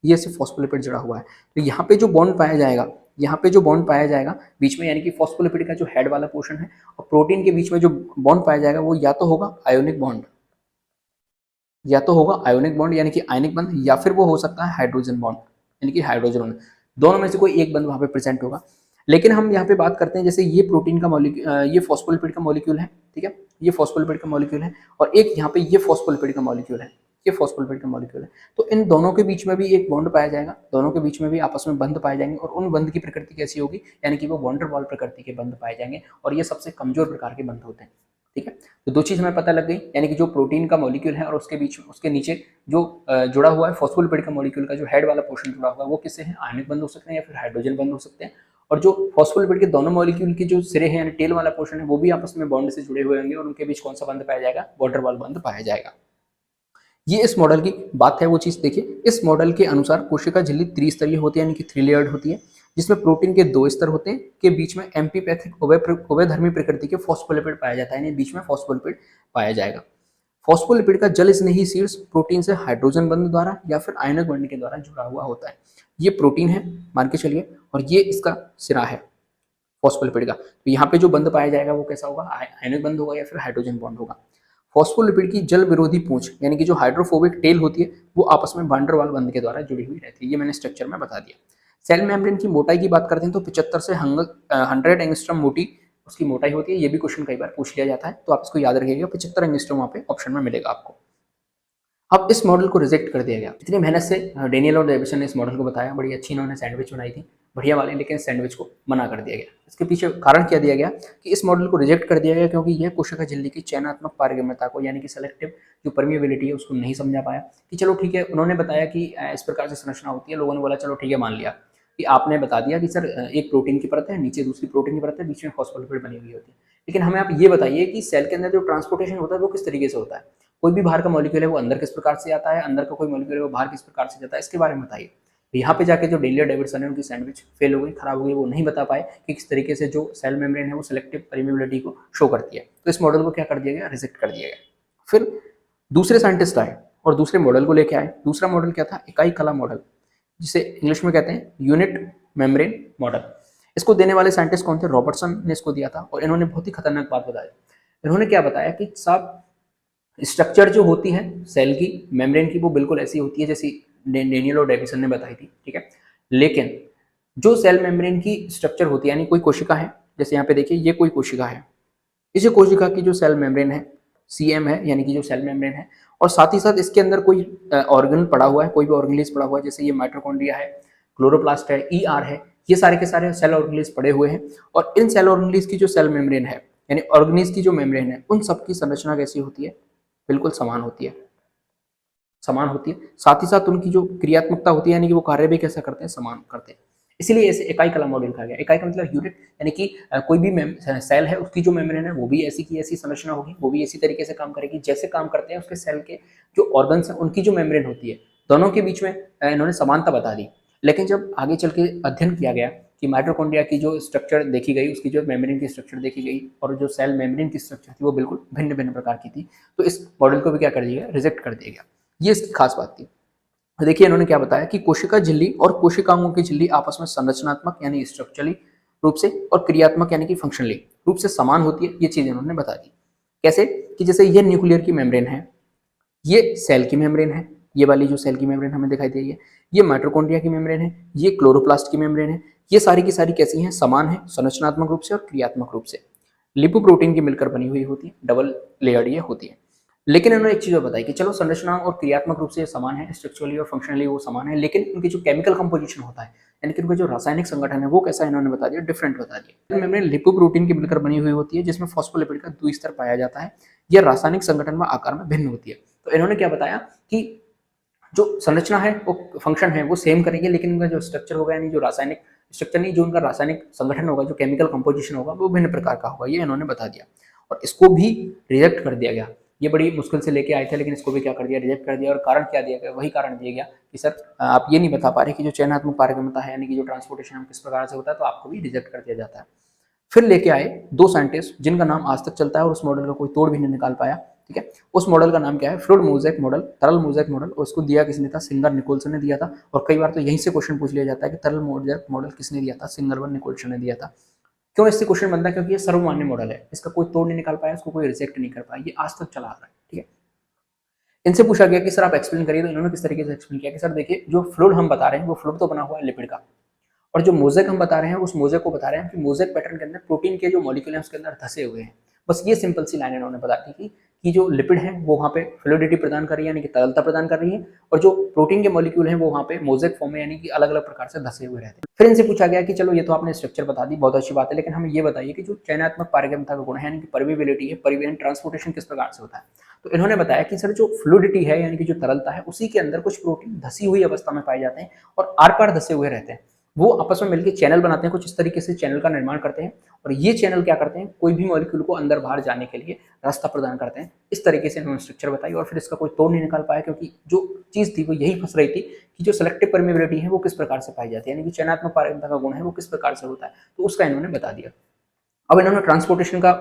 ये इससे फॉस्फोलिपिड जुड़ा हुआ है, तो यहाँ पे जो बॉन्ड पाया जाएगा, यहाँ पे जो बॉन्ड पाया जाएगा बीच में, यानी कि फॉस्फोलिपिड का जो हेड वाला पोर्शन है और प्रोटीन के बीच में जो बॉन्ड पाया जाएगा वो या तो होगा आयोनिक बॉन्ड, या तो होगा आयोनिक बॉन्ड यानी कि आयनिक बंध, या फिर वो हो सकता है हाइड्रोजन बॉन्ड यानी कि हाइड्रोजन बॉन्ड। दोनों में से कोई एक बंध वहां पे प्रेजेंट होगा। लेकिन हम यहाँ पे बात करते हैं जैसे ये प्रोटीन का मॉलिक्यूल, ये फॉस्फोलिपिड का मॉलिक्यूल है, ठीक है, ये फॉस्फोलिपिड का मॉलिक्यूल है, और एक यहाँ पे ये फॉस्फोलिपिड का मॉलिक्यूल है, ये फॉस्फोलिपिड का मॉलिक्यूल है। तो इन दोनों के बीच में भी एक बॉन्ड पाया जाएगा, दोनों के बीच में भी आपस में बंध पाए जाएंगे, और उन बंध की प्रकृति कैसी होगी, यानी कि वो वॉन्डर वॉल प्रकृति के बंध पाए जाएंगे, और ये सबसे कमजोर प्रकार के बंध होते हैं। ठीक है, तो दो चीज हमें पता लग गई, यानी कि जो प्रोटीन का मॉलिक्यूल है और उसके बीच में उसके नीचे जो जुड़ा हुआ है फॉस्फोलिपिड का मॉलिक्यूल का जो हेड वाला पोर्शन जुड़ा हुआ है वो किससे है, आयनिक बंध हो सकते हैं या फिर हाइड्रोजन बंध हो सकते हैं, और जो फॉस्फोलिपिड के दोनों मॉलिक्यूल की जो सिरे हैं यानी टेल वाला पोर्शन है वो भी आपस में बॉन्ड से जुड़े हुए होंगे, और उनके बीच कौन सा बंध पाया जाएगा, वॉटर वॉल बंध पाया जाएगा। ये इस मॉडल की बात है, वो चीज देखिए। इस मॉडल के अनुसार कोशिका झिल्ली त्रिस्तरीय होती है, यानी कि 3 लेयर्ड होती है, जिसमें प्रोटीन के 2 स्तर होते हैं, के बीच में एम्पीपैथिक उभयधर्मी प्रकृति के फॉस्फोलिपिड पाया जाता है, यानी बीच में फॉस्फोलिपिड पाया जाएगा। फॉस्फोलिपिड का जल स्नेही शीर्ष प्रोटीन से हाइड्रोजन बंध द्वारा या फिर आयनिक बंध के द्वारा जुड़ा हुआ होता है। ये प्रोटीन है मान के चलिए, और ये इसका सिरा है फॉस्फोलिपिड का। तो यहाँ पे जो बंध पाया जाएगा वो कैसा होगा, आयनिक बंध होगा या फिर हाइड्रोजन बॉन्ड होगा। फॉस्फोलिपिड की जल विरोधी पूंछ यानी कि जो हाइड्रोफोबिक टेल होती है वो आपस में वान डेर वाल बंध के द्वारा जुड़ी हुई रहती है। ये मैंने स्ट्रक्चर में बता दिया। सेल मेम्ब्रेन की मोटाई की बात करते हैं तो 75 से 100 एंगस्ट्रॉम मोटी उसकी मोटाई होती है। ये भी क्वेश्चन कई बार पूछ लिया जाता है, तो आप इसको याद रखिएगा। 75 एंगस्ट्रॉम वहाँ पे ऑप्शन में मिलेगा आपको। अब इस मॉडल को रिजेक्ट कर दिया गया। इतनी मेहनत से डेनियल और डेविसन ने इस मॉडल को बताया, बड़ी अच्छी इन्होंने सैंडविच बनाई थी बढ़िया वाली, लेकिन सैंडविच को मना कर दिया गया। इसके पीछे कारण क्या दिया गया कि इस मॉडल को रिजेक्ट कर दिया गया क्योंकि यह कोशिका झिल्ली की चयनात्मक पारगम्यता को यानी कि सेलेक्टिव जो परमिएबिलिटी है उसको नहीं समझा पाया। कि चलो ठीक है, उन्होंने बताया कि इस प्रकार से संरचना होती है, लोगों ने बोला चलो ठीक है मान लिया कि आपने बता दिया कि सर एक प्रोटीन की परत है, नीचे दूसरी प्रोटीन की परत है, बीच में फॉस्फोलिपिड बनी हुई होती है। लेकिन हमें आप ये बताइए कि सेल के अंदर जो ट्रांसपोर्टेशन होता है वो किस तरीके से होता है। कोई भी बाहर का मॉलिक्यूल है वो अंदर किस प्रकार से आता है, अंदर का कोई मॉलिक्यूल है वो बाहर किस प्रकार से जाता है, इसके बारे में बताइए। यहाँ पे जाके जो डेनियल डेविसन है उनकी सैंडविच फेल हो गई, खराब हो गई। वो नहीं बता पाए कि किस तरीके से जो सेल मेम्ब्रेन है वो सिलेक्टिव परमिएबिलिटी को शो करती है। तो इस मॉडल को क्या कर दिया गया, रिजेक्ट कर दिया गया। फिर दूसरे साइंटिस्ट आए और दूसरे मॉडल को लेके आए। दूसरा मॉडल क्या था, इकाई कला मॉडल, जिसे इंग्लिश में कहते हैं यूनिट मेम्ब्रेन मॉडल। इसको देने वाले साइंटिस्ट कौन थे, रॉबर्टसन ने इसको दिया था। और इन्होंने बहुत ही खतरनाक बात बताई। इन्होंने क्या बताया कि साहब स्ट्रक्चर जो होती है सेल की मेम्ब्रेन की वो बिल्कुल ऐसी होती है जैसी डेनियल और डेविसन ने बताई थी, ठीक है। लेकिन जो सेल मेम्ब्रेन की स्ट्रक्चर होती है, यानी कोई कोशिका है, जैसे यहाँ पे देखिए ये कोई कोशिका है, इस कोशिका की जो सेल मेम्ब्रेन है सीएम है, यानी कि जो सेल मेम्ब्रेन है, और साथ ही साथ इसके अंदर कोई ऑर्गन पड़ा हुआ है, कोई भी ऑर्गेनेलिज पड़ा हुआ है, जैसे ये माइटोकॉन्ड्रिया है, क्लोरोप्लास्ट है, ईआर है, ये सारे के सारे सेल ऑर्गेनेलिज पड़े हुए हैं। और इन सेल ऑर्गेनेलिज की जो सेल मेम्ब्रेन है यानी ऑर्गेनेलिज की जो मेम्ब्रेन है उन सबकी संरचना कैसी होती है, बिल्कुल समान होती है, समान होती है। साथ ही साथ उनकी जो क्रियात्मकता होती है यानी कि वो कार्य भी कैसा करते हैं, समान करते हैं। इसीलिए ऐसे इकाई कला मॉडल कहा गया। इकाई का मतलब यूनिट, यानी कि कोई भी सेल है उसकी जो मेम्ब्रेन है वो भी ऐसी की ऐसी संरचना होगी, वो भी इसी तरीके से काम करेगी जैसे काम करते हैं उसके सेल के जो ऑर्गन्स हैं उनकी जो मेम्ब्रेन होती है। दोनों के बीच में इन्होंने समानता बता दी। लेकिन जब आगे चल के अध्ययन किया गया कि माइटोकॉन्ड्रिया की जो स्ट्रक्चर देखी गई, उसकी जो मेम्ब्रेन की स्ट्रक्चर देखी गई और जो सेल मेम्ब्रेन की स्ट्रक्चर थी वो बिल्कुल भिन्न भिन्न प्रकार की थी, तो इस मॉडल को भी क्या कर दिया गया, रिजेक्ट कर दिया गया। ये इसकी खास बात थी। देखिए इन्होंने क्या बताया कि कोशिका झिल्ली और कोशिकाओं की झिल्ली आपस में संरचनात्मक यानी स्ट्रक्चरली रूप से और क्रियात्मक यानी कि फंक्शनली रूप से समान होती है। ये चीज इन्होंने बता दी। कैसे कि जैसे ये न्यूक्लियर की मेम्ब्रेन है, ये सेल की मेम्ब्रेन है, ये वाली जो सेल की मेम्ब्रेन हमें दिखाई दे रही है, ये माइटोकॉन्ड्रिया की मेम्ब्रेन है, ये क्लोरोप्लास्ट की मेम्ब्रेन है। ये सारी की सारी कैसी हैं, समान है संरचनात्मक रूप से और क्रियात्मक रूप से। लिपोप्रोटीन की मिलकर बनी हुई होती है, डबल लेयर्ड ये होती है। लेकिन इन्होंने एक चीज और बताई कि चलो संरचना और क्रियात्मक रूप से समान है, स्ट्रक्चरली और फंक्शनली वो समान है, लेकिन उनकी जो केमिकल कंपोजिशन होता है यानी कि उनका जो रासायनिक संगठन है वो कैसा इन्होंने बता दिया, डिफरेंट बता दिया। मेम्ब्रेन लिपोप्रोटीन की मिलकर बनी हुई होती है जिसमें फॉस्फोलिपिड का द्विस्तर पाया जाता है। यह रासायनिक संगठन व आकार में भिन्न होती है। तो इन्होंने क्या बताया कि जो संरचना है वो फंक्शन है वो सेम करेंगे, लेकिन उनका जो स्ट्रक्चर होगा यानी जो रासायनिक स्ट्रक्चर नहीं, जो उनका रासायनिक संगठन होगा, जो केमिकल कंपोजिशन होगा वो भिन्न प्रकार का होगा। ये इन्होंने बता दिया और इसको भी रिजेक्ट कर दिया गया। ये बड़ी मुश्किल से लेके आए थे, लेकिन इसको भी क्या कर दिया, रिजेक्ट कर दिया। और कारण क्या दिया गया, वही कारण दिया गया कि सर आप ये नहीं बता पा रहे कि जो चयनात्मक पारगम्यता है यानी कि जो ट्रांसपोर्टेशन है किस प्रकार से होता है, तो आपको भी रिजेक्ट कर दिया जाता है। फिर लेके आए दो साइंटिस्ट जिनका नाम आज तक चलता है और उस मॉडल का कोई तोड़ भी नहीं निकाल पाया, ठीक है। उस मॉडल का नाम क्या है, फ्लूइड मोज़ेक मॉडल, तरल मोज़ेक मॉडल। और उसको दिया किसने था, सिंगर निकोल्सन ने दिया था। और कई बार तो यहीं से क्वेश्चन पूछ लिया जाता है कि तरल मोज़ेक मॉडल किसने दिया था, सिंगर व निकोल्सन ने दिया था। क्यों इससे क्वेश्चन बनता है, क्योंकि ये सर्वमान्य मॉडल है, इसका कोई तोड़ नहीं निकाल पाया, इसको कोई रिजेक्ट नहीं कर पाया, ये आज तक चला आ रहा है, ठीक है। इनसे पूछा गया कि सर आप एक्सप्लेन करिए, तो इन्होंने किस तरीके से एक्सप्लेन किया कि सर देखिए जो फ्लूइड हम बता रहे हैं वो फ्लूइड तो बना हुआ है लिपिड का, और जो मोज़ेक हम बता रहे हैं उस मोज़ेक को बता रहे हैं कि मोज़ेक पैटर्न के अंदर प्रोटीन के जो मॉलिक्यूल हैं उसके अंदर धसे हुए हैं। बस ये सिंपल सी लाइन इन्होंने बता दी कि जो लिपिड है वो वहाँ पे फ्लूइडिटी प्रदान कर रही है यानी कि तरलता प्रदान कर रही है, और जो प्रोटीन के मॉलिक्यूल हैं वो वहाँ पे मोज़ेक फॉर्म में यानी कि अलग अलग प्रकार से धसे हुए रहते हैं। फिर इनसे पूछा गया कि चलो ये तो आपने स्ट्रक्चर बता दी, बहुत अच्छी बात है, लेकिन हमें ये बताइए कि जो चयनात्मक पारगम्यता का गुण है यानी कि परमिबिलिटी है, परिवहन ट्रांसपोर्टेशन किस प्रकार से होता है। तो इन्होंने बताया कि सर जो फ्लूइडिटी है यानी कि जो तरलता है उसी के अंदर कुछ प्रोटीन धसी हुई अवस्था में पाए जाते हैं और आर पार धसे हुए रहते हैं, वो आपस में मिलकर चैनल बनाते हैं, कुछ इस तरीके से चैनल का निर्माण करते हैं, और ये चैनल क्या करते हैं, कोई भी मॉलिक्यूल को अंदर बाहर जाने के लिए रास्ता प्रदान करते हैं। इस तरीके से इन्होंने स्ट्रक्चर बताई और फिर इसका कोई तोड़ नहीं निकाल पाया, क्योंकि जो चीज थी वो यही फंस रही थी कि जो सेलेक्टिव परमेबिलिटी है वो किस प्रकार से पाई जाती है, यानी कि चयनात्मक पारगम्यता का गुण है वो किस प्रकार से होता है, तो उसका इन्होंने बता दिया। अब इन्होंने ट्रांसपोर्टेशन का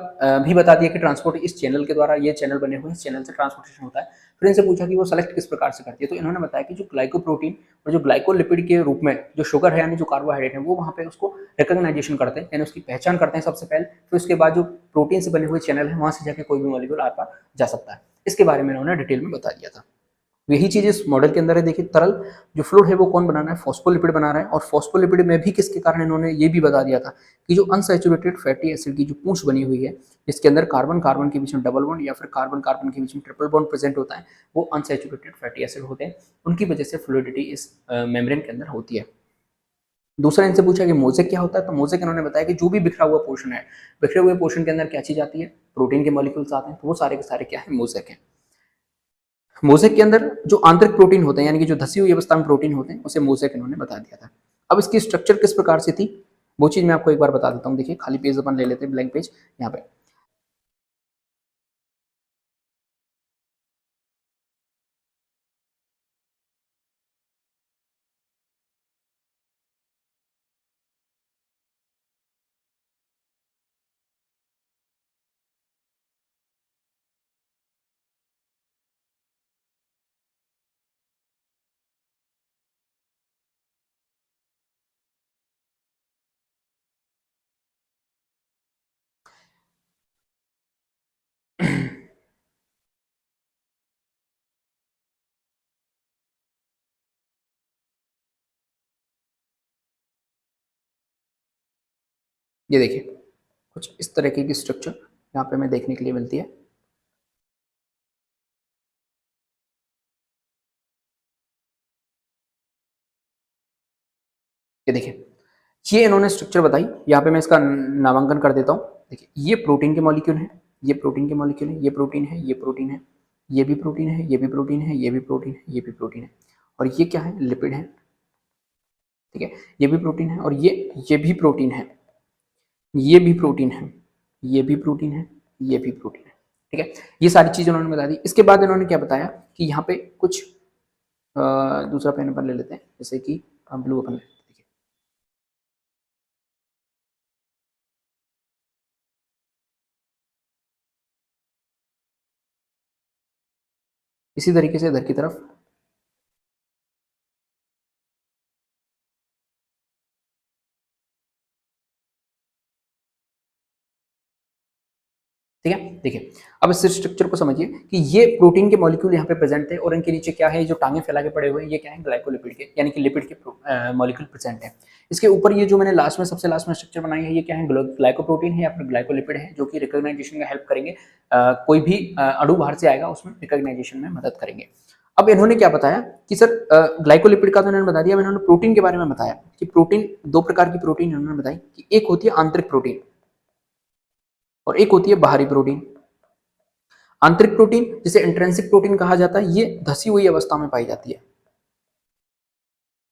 भी बता दिया कि ट्रांसपोर्ट इस चैनल के द्वारा, ये चैनल बने हुए हैं, इस चैनल से ट्रांसपोर्टेशन होता है। फिर इनसे पूछा कि वो सेलेक्ट किस प्रकार से करती है, तो इन्होंने बताया कि जो ग्लाइकोप्रोटीन और जो ग्लाइकोलिपिड के रूप में जो शुगर है यानी जो कार्बोहाइड्रेट है वो वहाँ पे उसको रिकॉग्नाइजेशन करते हैं, यानी उसकी पहचान करते हैं सबसे पहले, फिर उसके बाद जो प्रोटीन से बने हुए चैनल है वहाँ से जाके कोई भी मॉलिक्यूल आर पार जा सकता है। इसके बारे में इन्होंने डिटेल में बता दिया था। यही चीज इस मॉडल के अंदर है। देखिए तरल जो फ्लूइड है वो कौन बना रहा है, फॉस्फोलिपिड बना रहा है, और फॉस्फोलिपिड में भी किसके कारण इन्होंने ये भी बता दिया था कि जो अनसैचुरेटेड फैटी एसिड की जो पूंछ बनी हुई है, जिसके अंदर कार्बन कार्बन के बीच में डबल बॉन्ड या फिर कार्बन कार्बन के बीच में ट्रिपल बॉन्ड प्रेजेंट होता है, वो अनसैचुरेटेड फैटी एसिड होते हैं, उनकी वजह से फ्लूइडिटी इस मेम्ब्रेन के अंदर होती है। दूसरा इनसे पूछा कि मोज़ेक क्या होता है, तो मोज़ेक इन्होंने बताया कि जो भी बिखरा हुआ पोर्शन है, बिखरे हुए पोर्शन के अंदर क्या चीज आती है, प्रोटीन के मॉलिक्यूल्स आते हैं, तो वो सारे के सारे क्या है, मोज़ेक है। मोज़ेक के अंदर जो आंतरिक प्रोटीन होते हैं यानी कि जो धसी हुई अवस्था में प्रोटीन होते हैं उसे मोज़ेक इन्होंने बता दिया था। अब इसकी स्ट्रक्चर किस प्रकार से थी वो चीज मैं आपको एक बार बता देता हूँ। देखिए खाली पेज अपन ले लेते हैं, ब्लैंक पेज यहाँ पे। ये देखिए कुछ इस तरीके की स्ट्रक्चर यहाँ पे हमें देखने के लिए मिलती है। ये देखिए ये इन्होंने स्ट्रक्चर बताई, यहाँ पे मैं इसका नामांकन कर देता हूँ। देखिए ये प्रोटीन के मॉलिक्यूल है, ये प्रोटीन के मॉलिक्यूल है, ये प्रोटीन है, ये प्रोटीन है, ये भी प्रोटीन है, ये भी प्रोटीन है, ये भी प्रोटीन है, ये भी प्रोटीन है, और ये क्या है, लिपिड है। ठीक है, ये भी प्रोटीन है, और ये भी प्रोटीन है, ये भी प्रोटीन है, ये भी प्रोटीन है, ये भी प्रोटीन है। ठीक है, ये सारी चीजें उन्होंने बता दी। इसके बाद इन्होंने क्या बताया कि यहाँ पे कुछ दूसरा पेन अपन ले लेते हैं, जैसे कि ब्लू अपन ले लेते हैं। देखिए इसी तरीके से इधर की तरफ, ठीक है। देखिए अब इस स्ट्रक्चर को समझिए कि ये प्रोटीन के मॉलिक्यूल यहाँ पे प्रेजेंट है, और इनके नीचे क्या है, जो टांगे फैला के पड़े हुए हैं, ये क्या है, ग्लाइकोलिपिड के यानी कि लिपिड के मॉलिक्यूल प्रेजेंट है। इसके ऊपर ये जो मैंने लास्ट में सबसे लास्ट में स्ट्रक्चर बनाई है, ये क्या है, ग्लाइकोप्रोटीन है या फिर ग्लाइकोलिपिड है, जो कि रिकॉग्नाइजेशन में हेल्प करेंगे। कोई भी अणु बाहर से आएगा उसमें रिकॉग्नाइजेशन में मदद करेंगे। अब इन्होंने क्या बताया कि सर ग्लाइकोलिपिड का तो इन्होंने बता दिया। अब इन्होंने प्रोटीन के बारे में बताया कि प्रोटीन, दो प्रकार की प्रोटीन इन्होंने बताई कि एक होती है आंतरिक प्रोटीन और एक होती है बाहरी प्रोटीन। आंतरिक प्रोटीन जिसे इंट्रिंसिक प्रोटीन कहा जाता है, ये धसी हुई अवस्था में पाई जाती है।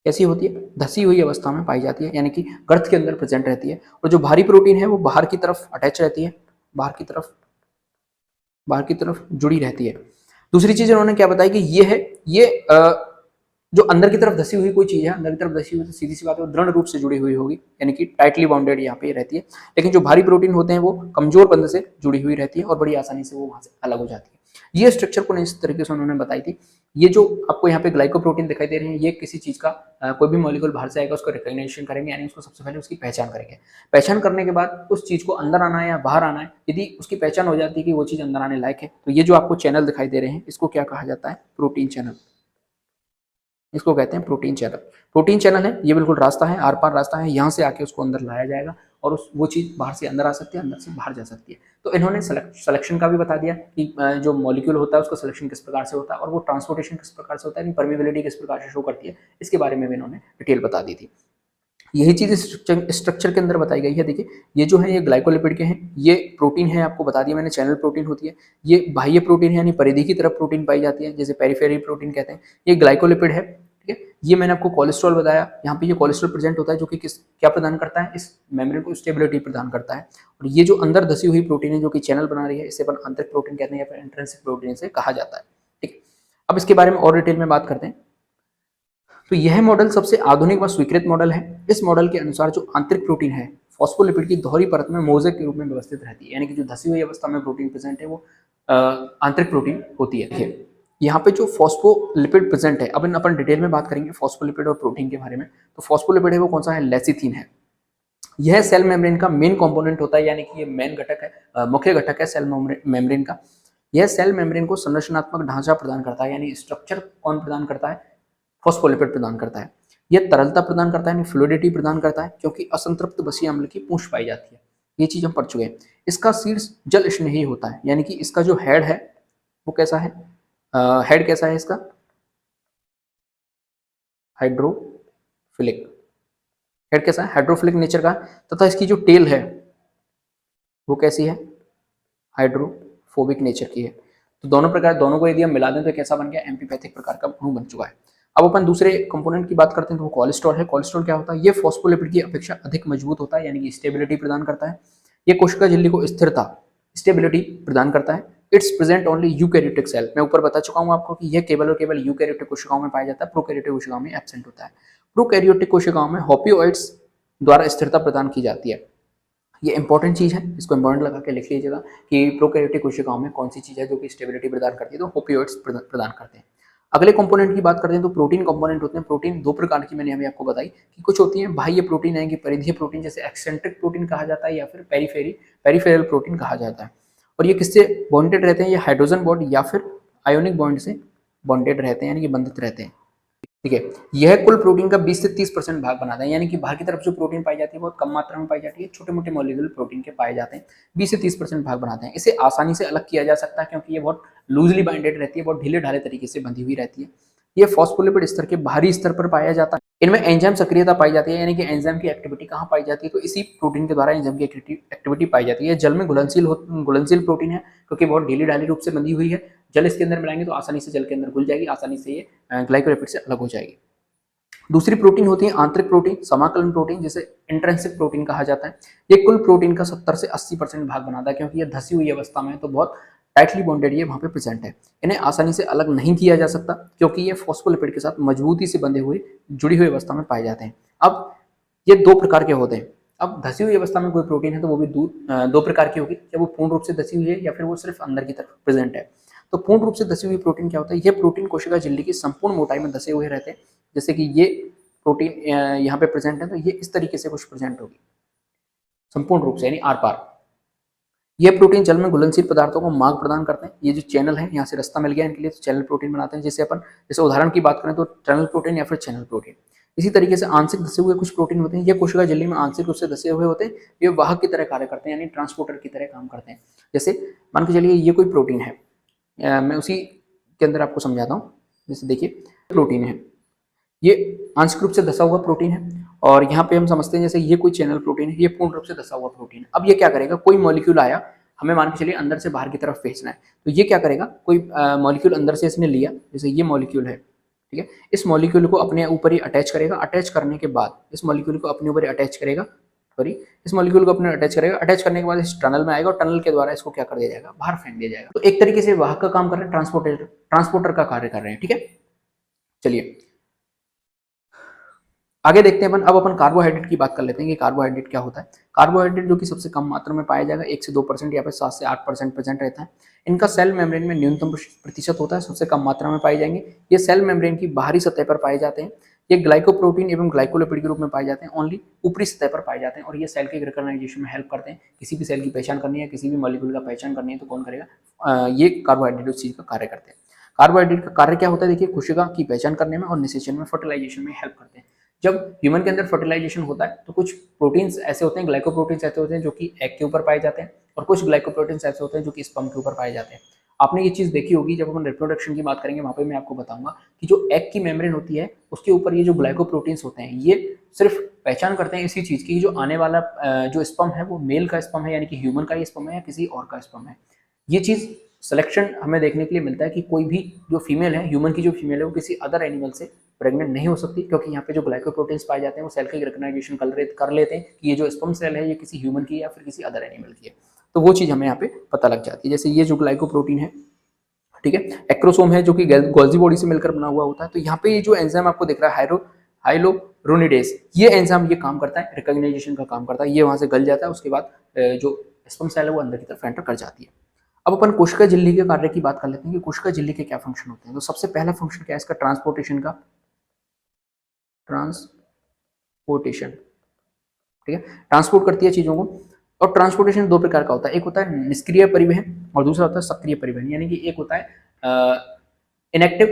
कैसी होती है, धसी हुई अवस्था में पाई जाती है, यानी कि गर्त के अंदर प्रेजेंट रहती है। और जो बाहरी प्रोटीन है वो बाहर की तरफ अटैच रहती है, बाहर की तरफ जुड़ी रहती है। दूसरी चीज उन्होंने क्या बताई कि ये है, ये जो अंदर की तरफ धसी हुई कोई चीज है, अंदर की तरफ धसी हुई तो सीधी सी बात है वो दृढ़ रूप से जुड़ी हुई होगी, यानी कि टाइटली बाउंडेड यहाँ पे रहती है। लेकिन जो भारी प्रोटीन होते हैं वो कमजोर बंध से जुड़ी हुई रहती है और बड़ी आसानी से वो वहां से अलग हो जाती है। ये स्ट्रक्चर को इस तरीके से उन्होंने बताई थी। ये जो आपको यहाँ पे ग्लाइकोप्रोटीन दिखाई दे रहे हैं, ये किसी चीज का कोई भी मॉलिक्यूल बाहर से आएगा उसको रिकॉग्निशन करेंगे, यानी उसको सबसे पहले उसकी पहचान करेंगे। पहचान करने के बाद उस चीज को अंदर आना है या बाहर आना है, यदि उसकी पहचान हो जाती है कि वो चीज अंदर आने लायक है, तो ये जो आपको चैनल दिखाई दे रहे हैं इसको क्या कहा जाता है, प्रोटीन चैनल। इसको कहते हैं प्रोटीन चैनल। प्रोटीन चैनल है, ये बिल्कुल रास्ता है, आर पार रास्ता है, यहाँ से आके उसको अंदर लाया जाएगा और वो चीज़ बाहर से अंदर आ सकती है, अंदर से बाहर जा सकती है। तो इन्होंने सिलेक्शन का भी बता दिया कि जो मॉलिक्यूल होता है उसका सिलेक्शन किस प्रकार से होता है और वो ट्रांसपोर्टेशन किस प्रकार से होता है, परमिबिलिटी किस प्रकार से शो करती है, इसके बारे में भी इन्होंने डिटेल बता दी थी। यही चीज़ स्ट्रक्चर के अंदर बताई गई है। देखिए ये जो है ये ग्लाइकोलिपिड के हैं, ये प्रोटीन है, आपको बता दिया मैंने, चैनल प्रोटीन होती है। ये बाह्य प्रोटीन है यानी परिधि की तरफ प्रोटीन पाई जाती है, जैसे पेरिफेरल प्रोटीन कहते हैं। ये ग्लाइकोलिपिड है, ठीक है। ये मैंने आपको कोलेस्ट्रॉल बताया, यहाँ पे ये कोलेस्ट्रॉल प्रेजेंट होता है जो कि क्या प्रदान करता है, इस मेम्ब्रेन को स्टेबिलिटी प्रदान करता है। और ये जो अंदर धसी हुई प्रोटीन है जो कि चैनल बना रही है, इसे अपन आंतरिक प्रोटीन कहते हैं या फिर इंट्रिंसिक प्रोटीन से कहा जाता है, ठीक। अब इसके बारे में और डिटेल में बात करते हैं। तो यह मॉडल सबसे आधुनिक व स्वीकृत मॉडल है। इस मॉडल के अनुसार जो आंतरिक प्रोटीन है फॉस्फोलिपिड की दोहरी परत में मोज़ेक के रूप में व्यवस्थित रहती है, यानी कि जो धसी हुई अवस्था में प्रोटीन प्रेजेंट है वो आंतरिक प्रोटीन होती है। देखिए यहाँ पे जो फॉस्फोलिपिड प्रेजेंट है, अब अपन डिटेल में बात करेंगे फॉस्फोलिपिड और प्रोटीन के बारे में। तो फॉस्फोलिपिड है वो कौन सा है, लेसिथिन है। यह सेल मेम्ब्रेन का मेन कंपोनेंट होता है, यानी कि ये मेन घटक है, मुख्य घटक है सेल मेम्ब्रेन का। यह सेल मेम्ब्रेन को संरचनात्मक ढांचा प्रदान करता है, यानी स्ट्रक्चर कौन प्रदान करता है, फॉस्फोलिपिड प्रदान करता है। यह तरलता प्रदान करता है, यानी फ्लूइडिटी प्रदान करता है, क्योंकि असंतृप्त बसीय अम्ल की पूंछ पाई जाती है। ये चीज हम पढ़ चुके हैं। इसका शीर्ष जल स्नेही होता है, यानी कि इसका जो हेड है वो कैसा है, हेड कैसा है इसका, हाइड्रोफिलिक। हेड कैसा है, हाइड्रोफिलिक नेचर का, तथा इसकी जो टेल है वो कैसी है, हाइड्रोफोबिक नेचर की है। तो दोनों को यदि हम मिला दें तो कैसा बन गया, एम्फीपैथिक प्रकार का अणु बन चुका है। अब अपन दूसरे कंपोनेंट की बात करते हैं तो वो कोलेस्ट्रॉल है। कोलेस्ट्रॉल क्या होता है, ये फॉस्फोलिपिड की अपेक्षा अधिक मजबूत होता है, यानी कि स्टेबिलिटी प्रदान करता है। ये कोशिका झिल्ली को स्थिरता, स्टेबिलिटी प्रदान करता है। It's present only eukaryotic cell. मैं ऊपर बता चुका हूं आपको कि यह केवल और केवल यूकैरियोटिक कोशिकाओं में पाया जाता है, प्रोकैरियोटिक कोशिकाओं में एब्सेंट होता है। प्रोकैरियोटिक कोशिकाओं में होपियोइड्स द्वारा स्थिरता प्रदान की जाती है। ये इंपॉर्टेंट चीज है, इसको इंपॉर्टेंट लगा के लिख लीजिएगा कि प्रोकैरियोटिक कोशिकाओं में कौन सी चीज है जो कि स्टेबिलिटी प्रदान करती है, तो होपियोइड्स प्रदान करते हैं। अगले कंपोनेंट की बात करते हैं तो प्रोटीन कंपोनेंट होते हैं। प्रोटीन दो प्रकार की मैंने अभी आपको बताई कि कुछ होती है बाह्य प्रोटीन है कि परिधीय प्रोटीन, जैसे एक्सेंट्रिक प्रोटीन कहा जाता है या फिर पेरिफेरल प्रोटीन कहा जाता है। और ये किससे बॉन्डेड रहते हैं, ये हाइड्रोजन बॉन्ड या फिर आयोनिक बॉन्ड से बॉन्डेड रहते हैं, यानी कि बंधित रहते हैं, ठीक है। यह कुल प्रोटीन का 20 से 30% भाग बनाता है, यानी कि बाहर की तरफ जो प्रोटीन पाई जाती है बहुत कम मात्रा में पाई जाती है, छोटे मोटे मॉलिक्यूल प्रोटीन के पाए जाते हैं, 20 से 30% भाग बनाते हैं। इसे आसानी से अलग किया जा सकता है क्योंकि ये बहुत लूजली बाइंडेड रहती है, बहुत ढीले ढाले तरीके से बंधी हुई रहती है। ये फॉस्फोलिपिड स्तर के बाहरी स्तर पर पाया जाता है। इनमें एंजाइम सक्रियता पाई जाती है, यानी कि एंजाइम की एक्टिविटी कहाँ पाई जाती है, तो इसी प्रोटीन के द्वारा एंजाइम की एक्टिविटी पाई जाती है। जल में घुलनशील प्रोटीन है क्योंकि बहुत ढीली ढाली रूप से बंधी हुई है। जल इसके अंदर मिलाएंगे तो आसानी से जल के अंदर घुल जाएगी, आसानी से ये ग्लाइकोलिपिड से अलग हो जाएगी। दूसरी प्रोटीन होती है आंतरिक प्रोटीन, समाकलन प्रोटीन, जिसे इंट्रिंसिक प्रोटीन कहा जाता है। ये कुल प्रोटीन का 70 से 80% भाग बनाता है, क्योंकि ये धसी हुई अवस्था में है तो बहुत टाइटली बॉन्डेड ये वहां पे प्रेजेंट है। इन्हें आसानी से अलग नहीं किया जा सकता क्योंकि ये फॉस्फोलिपिड के साथ मजबूती से बंधे हुए जुड़ी हुई अवस्था में पाए जाते हैं। अब ये दो प्रकार के होते हैं। अब धसी हुई अवस्था में कोई प्रोटीन है तो वो भी दो प्रकार की होगी, या वो पूर्ण रूप से धसी हुई है या फिर वो सिर्फ अंदर की तरफ प्रेजेंट है। तो पूर्ण रूप से धसी हुई प्रोटीन क्या होता है, ये प्रोटीन कोशिका झिल्ली की संपूर्ण मोटाई में धसे हुए रहते हैं। जैसे कि ये प्रोटीन यहाँ पे प्रेजेंट है तो ये इस तरीके से कुछ प्रेजेंट होगी संपूर्ण रूप से, यानी आर पार। ये प्रोटीन जल में घुलनशील पदार्थों को मार्ग प्रदान करते हैं। ये जो चैनल है यहाँ से रास्ता मिल गया इनके लिए तो चैनल प्रोटीन बनाते हैं, जैसे उदाहरण की बात करें तो टनल प्रोटीन या फिर चैनल प्रोटीन। इसी तरीके से आंशिक धसे हुए कुछ प्रोटीन होते हैं, ये कोशिका झिल्ली में आंशिक रूप से धसे हुए होते हैं। ये वाहक की तरह कार्य करते हैं, यानी ट्रांसपोर्टर की तरह काम करते हैं। जैसे मान के चलिए ये कोई प्रोटीन है, मैं उसी के अंदर आपको समझाता हूँ। जैसे देखिए प्रोटीन है, ये आंशिक रूप से धसा हुआ प्रोटीन है, और यहाँ पे हम समझते हैं जैसे ये कोई चैनल प्रोटीन है, ये पूर्ण रूप से धसा हुआ प्रोटीन है। अब ये क्या करेगा, कोई मॉलिक्यूल आया, हमें मान के चलिए अंदर से बाहर की तरफ भेजना है, तो ये क्या करेगा, कोई मॉलिक्यूल अंदर से इसने लिया, जैसे ये मॉलिक्यूल है, ठीक है। इस मॉलिक्यूल को अपने ऊपर ही अटैच करेगा, अटैच करने के बाद इस मॉलिक्यूल को अपने ऊपर ही अटैच करेगा, सॉरी इस मॉलिक्यूल को अपने अटैच करेगा, अटैच करने के बाद इस टनल में आएगा और टनल के द्वारा इसको क्या कर दिया जाएगा, बाहर फेंक दिया जाएगा। तो एक तरीके से वाहक का काम कर रहे हैं, ट्रांसपोर्टर का कार्य कर रहे हैं, ठीक है। चलिए आगे देखते हैं अब अपन कार्बोहाइड्रेट की बात कर लेते हैं कि कार्बोहाइड्रेट क्या होता है। कार्बोहाइड्रेट जो कि सबसे कम मात्रा में पाया जाएगा, 1 से 2% या फिर 7 से 8% प्रेजेंट रहता है। इनका सेल मेम्ब्रेन में न्यूनतम प्रतिशत होता है, सबसे कम मात्रा में पाए जाएंगे। ये सेल मेम्ब्रेन की बाहरी सतह पर पाए जाते हैं। ये ग्लाइकोप्रोटीन एवं ग्लाइकोलिपिड के रूप में पाए जाते हैं, ओनली ऊपरी सतह पर पाए जाते हैं, और ये सेल के रिकॉग्नाइजेशन में हेल्प करते हैं। किसी भी सेल की पहचान करनी है, किसी भी मॉलिक्यूल का पहचान करनी है तो कौन करेगा, ये कार्बोहाइड्रेट उस चीज का कार्य करते हैं। कार्बोहाइड्रेट का कार्य क्या होता है, देखिए कोशिका की पहचान करने में और निषेचन में, फर्टिलाइजेशन में हेल्प करते हैं। जब ह्यूमन के अंदर फर्टिलाइजेशन होता है तो कुछ प्रोटीन्स ऐसे होते हैं, ग्लाइकोप्रोटीन्स ऐसे होते हैं जो कि एग के ऊपर पाए जाते हैं, और कुछ ग्लाइकोप्रोटीन्स ऐसे होते हैं जो कि स्पर्म के ऊपर पाए जाते हैं। आपने ये चीज़ देखी होगी, जब हम रिप्रोडक्शन की बात करेंगे वहाँ पे मैं आपको बताऊंगा कि जो एग की मेम्ब्रेन होती है उसके ऊपर ये जो ग्लाइकोप्रोटीन्स होते हैं ये सिर्फ पहचान करते हैं इसी चीज़ की, जो आने वाला जो स्पर्म है वो मेल का स्पर्म है, यानी कि ह्यूमन का ही स्पर्म है या किसी और का स्पर्म है। ये चीज़ सिलेक्शन हमें देखने के लिए मिलता है कि कोई भी जो फीमेल है, ह्यूमन की जो फीमेल है, वो किसी अदर एनिमल से प्रेग्नेंट नहीं हो सकती, क्योंकि यहाँ पे जो ग्लाइकोप्रोटीन्स पाए जाते हैं वो सेल का रिकग्नाइजेशन कर लेते हैं कि ये जो स्पर्म सेल है ये किसी ह्यूमन की या फिर किसी अदर एनिमल की है। तो वो चीज़ हमें यहाँ पे पता लग जाती है। जैसे ये जो ग्लाइकोप्रोटीन है, ठीक है, एक्रोसोम है जो कि गोल्जी बॉडी से मिलकर बना हुआ होता है। तो यहाँ पे ये जो एंजाइम आपको दिख रहा है हाइलोरोनिडेज, ये एंजाइम ये काम करता है, रिकग्नाइजेशन का काम करता है। ये वहां से गल जाता है, उसके बाद जो स्पर्म सेल है वो अंदर की तरफ एंटर कर जाती है। अब अपन कोशिका झिल्ली के कार्य की बात कर लेते हैं कि कोशिका झिल्ली के क्या फंक्शन होते हैं। तो सबसे पहला फंक्शन क्या है इसका, ट्रांसपोर्टेशन का, ट्रांसपोर्टेशन, ठीक है, ट्रांसपोर्ट करती है चीजों को। और ट्रांसपोर्टेशन दो प्रकार का होता है, एक होता है निष्क्रिय परिवहन और दूसरा होता है सक्रिय परिवहन। यानी कि एक होता है इनएक्टिव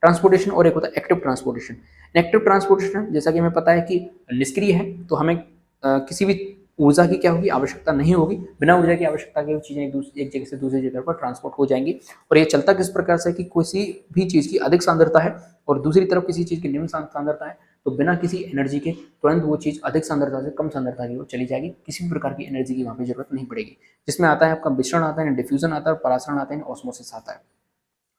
ट्रांसपोर्टेशन और एक होता है एक्टिव ट्रांसपोर्टेशन। इनएक्टिव ट्रांसपोर्टेशन जैसा कि हमें पता है कि निष्क्रिय है, तो हमें किसी भी ऊर्जा की क्या होगी, आवश्यकता नहीं होगी। बिना ऊर्जा की आवश्यकता के चीजें एक जगह से दूसरी जगह पर ट्रांसपोर्ट हो जाएंगी। और ये चलता किस प्रकार से कि किसी भी चीज की अधिक सांद्रता है और दूसरी तरफ किसी चीज की निम्न सांद्रता है, तो बिना किसी एनर्जी के तुरंत वो चीज अधिक सांद्रता से कम सांद्रता की ओर चली जाएगी, किसी भी प्रकार की एनर्जी की वहां पे जरूरत नहीं पड़ेगी। जिसमें आता है आपका विसरण आता है, डिफ्यूजन आता है, परासरण आता है, ऑस्मोसिस आता है।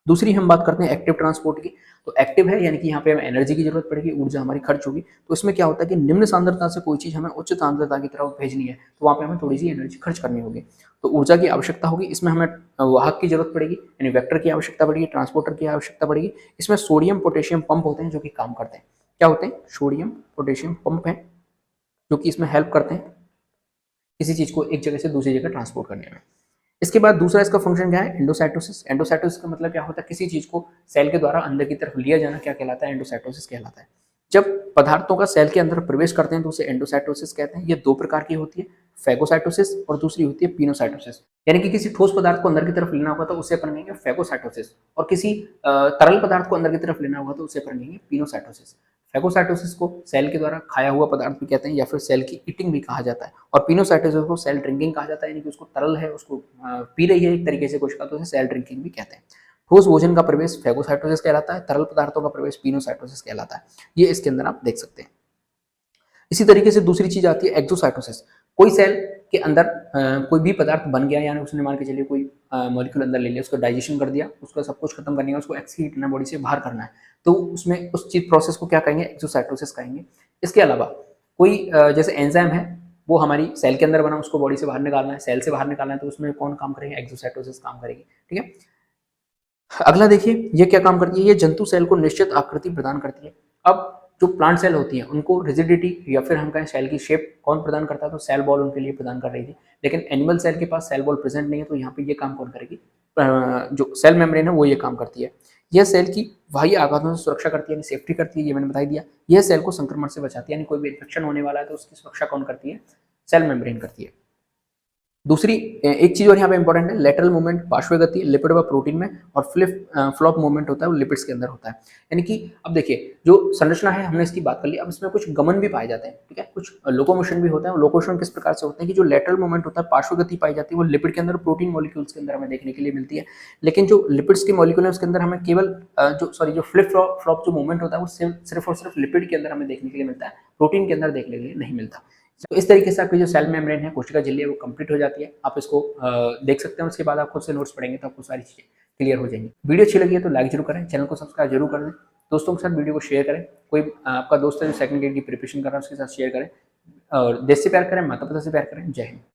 दूसरी हम बात करते हैं एक्टिव ट्रांसपोर्ट की। तो एक्टिव है यानी कि यहाँ पे हमें एनर्जी की जरूरत पड़ेगी, ऊर्जा हमारी खर्च होगी। तो इसमें क्या होता है कि निम्न सांद्रता से कोई चीज हमें उच्च सांद्रता की तरफ भेजनी है, तो वहाँ पे हमें थोड़ी सी एनर्जी खर्च करनी होगी, तो ऊर्जा की आवश्यकता होगी। इसमें हमें वाहक की जरूरत पड़ेगी, यानी वेक्टर की आवश्यकता पड़ेगी, ट्रांसपोर्टर की आवश्यकता पड़ेगी। इसमें सोडियम पोटेशियम पंप होते हैं जो कि काम करते हैं। क्या होते हैं, सोडियम पोटेशियम पंप है जो कि इसमें हेल्प करते हैं किसी चीज को एक जगह से दूसरी जगह ट्रांसपोर्ट करने में। इसके बाद दूसरा इसका फंक्शन क्या है, एंडोसाइटोसिस। एंडोसाइटोसिस का मतलब क्या होता है, किसी चीज को सेल के द्वारा अंदर की तरफ लिया जाना क्या कहलाता है, एंडोसाइटोसिस कहलाता है। जब पदार्थों का सेल के अंदर प्रवेश करते हैं तो उसे एंडोसाइटोसिस कहते हैं। ये दो प्रकार की होती है, फैगोसाइटोसिस और दूसरी होती है पिनोसाइटोसिस। यानी कि किसी ठोस पदार्थ को अंदर की तरफ लेना होगा तो उसे अपन कहेंगे फैगोसाइटोसिस, और किसी तरल पदार्थ को अंदर की तरफ लेना होगा तो उसे अपन कहेंगे पिनोसाइटोसिस। फैगोसाइटोसिस को सेल के द्वारा खाया हुआ पदार्थ भी कहते हैं या फिर सेल की ईटिंग भी कहा जाता है, और पिनोसाइटोसिस को सेल ड्रिंकिंग कहा जाता है, यानी कि उसको तरल है उसको पी रही है एक तरीके से कोशिका, तो उसे सेल ड्रिंकिंग भी कहते हैं। ठोस भोजन का प्रवेश फैगोसाइटोसिस कहलाता है, तरल पदार्थों का प्रवेश पिनोसाइटोसिस कहलाता है। ये इसके अंदर आप देख सकते हैं। इसी तरीके से दूसरी चीज आती है एक्सोसाइटोसिस। कोई सेल के अंदर कोई भी पदार्थ बन गया, यानी उसने मान के चलिए कोई मॉलिक्यूल अंदर ले लिया, उसको डाइजेशन कर दिया, उसका सब कुछ खत्म करने का, उसको एक्सक्रीट करना, बॉडी से बाहर करना है, तो उसमें उस चीज प्रोसेस को क्या कहेंगे, एक्सोसाइटोसिस कहेंगे। इसके अलावा कोई जैसे एंजाइम है वो हमारी सेल के अंदर बना, उसको बॉडी से बाहर निकालना है, सेल से बाहर निकालना है, तो उसमें कौन काम करेंगे, एक्सोसाइटोसिस काम करेगी, ठीक है। अगला देखिए ये क्या काम करती है, ये जंतु सेल को निश्चित आकृति प्रदान करती है। अब जो प्लांट सेल होती है उनको रिजिडिटी या फिर हम कहें सेल की शेप कौन प्रदान करता है, तो सेल बॉल उनके लिए प्रदान कर रही थी। लेकिन एनिमल सेल के पास सेल बॉल प्रेजेंट नहीं है, तो यहाँ पे ये काम कौन करेगी, जो सेल मेम्ब्रेन है वो ये काम करती है। यह सेल की बाह्य आघातों से सुरक्षा करती है, यानी सेफ्टी करती है, ये मैंने बता दिया। यह सेल को संक्रमण से बचाती है, यानी कोई भी इन्फेक्शन होने वाला है तो उसकी सुरक्षा कौन करती है, सेल मेम्ब्रेन करती है। दूसरी एक चीज और यहाँ पे इंपॉर्टेंट है, लेटरल मूवमेंट, पार्श्व गति लिपिड व प्रोटीन में, और फ्लॉप मूवमेंट होता है वो लिपिड्स के अंदर होता है। यानी कि अब देखिए जो संरचना है हमने इसकी बात कर ली, अब इसमें कुछ गमन भी पाए जाते हैं, ठीक है, कुछ लोकोमोशन भी होता है। लोकोमोशन किस प्रकार से होते हैं कि जो लेटरल मूवमेंट होता है, पार्श्व गति पाई जाती है, वो लिपिड के अंदर, प्रोटीन मॉलिक्यूल्स के अंदर हमें देखने के लिए मिलती है। लेकिन जो लिपिड्स के मॉलिक्यूल है उसके अंदर हमें केवल जो फ्लिप फ्लॉप जो मूवमेंट होता है वो सिर्फ और सिर्फ लिपिड के अंदर हमें देखने के लिए मिलता है, प्रोटीन के अंदर देखने के लिए नहीं मिलता। तो इस तरीके से आपकी जो सेल मेम्ब्रेन है, कोशिका झिल्ली है, वो कंप्लीट हो जाती है। आप इसको देख सकते हैं, उसके बाद आप खुद से नोट्स पढ़ेंगे तो आपको सारी चीजें क्लियर हो जाएंगी। वीडियो अच्छी लगी है तो लाइक जरूर करें, चैनल को सब्सक्राइब जरूर कर दें, दोस्तों के साथ वीडियो को शेयर करें। कोई आपका दोस्त है जो सेकंड ग्रेड की प्रिपरेशन कर रहा है उसके साथ शेयर करें, और देश से प्यार करें, माता पिता से प्यार करें। जय हिंद।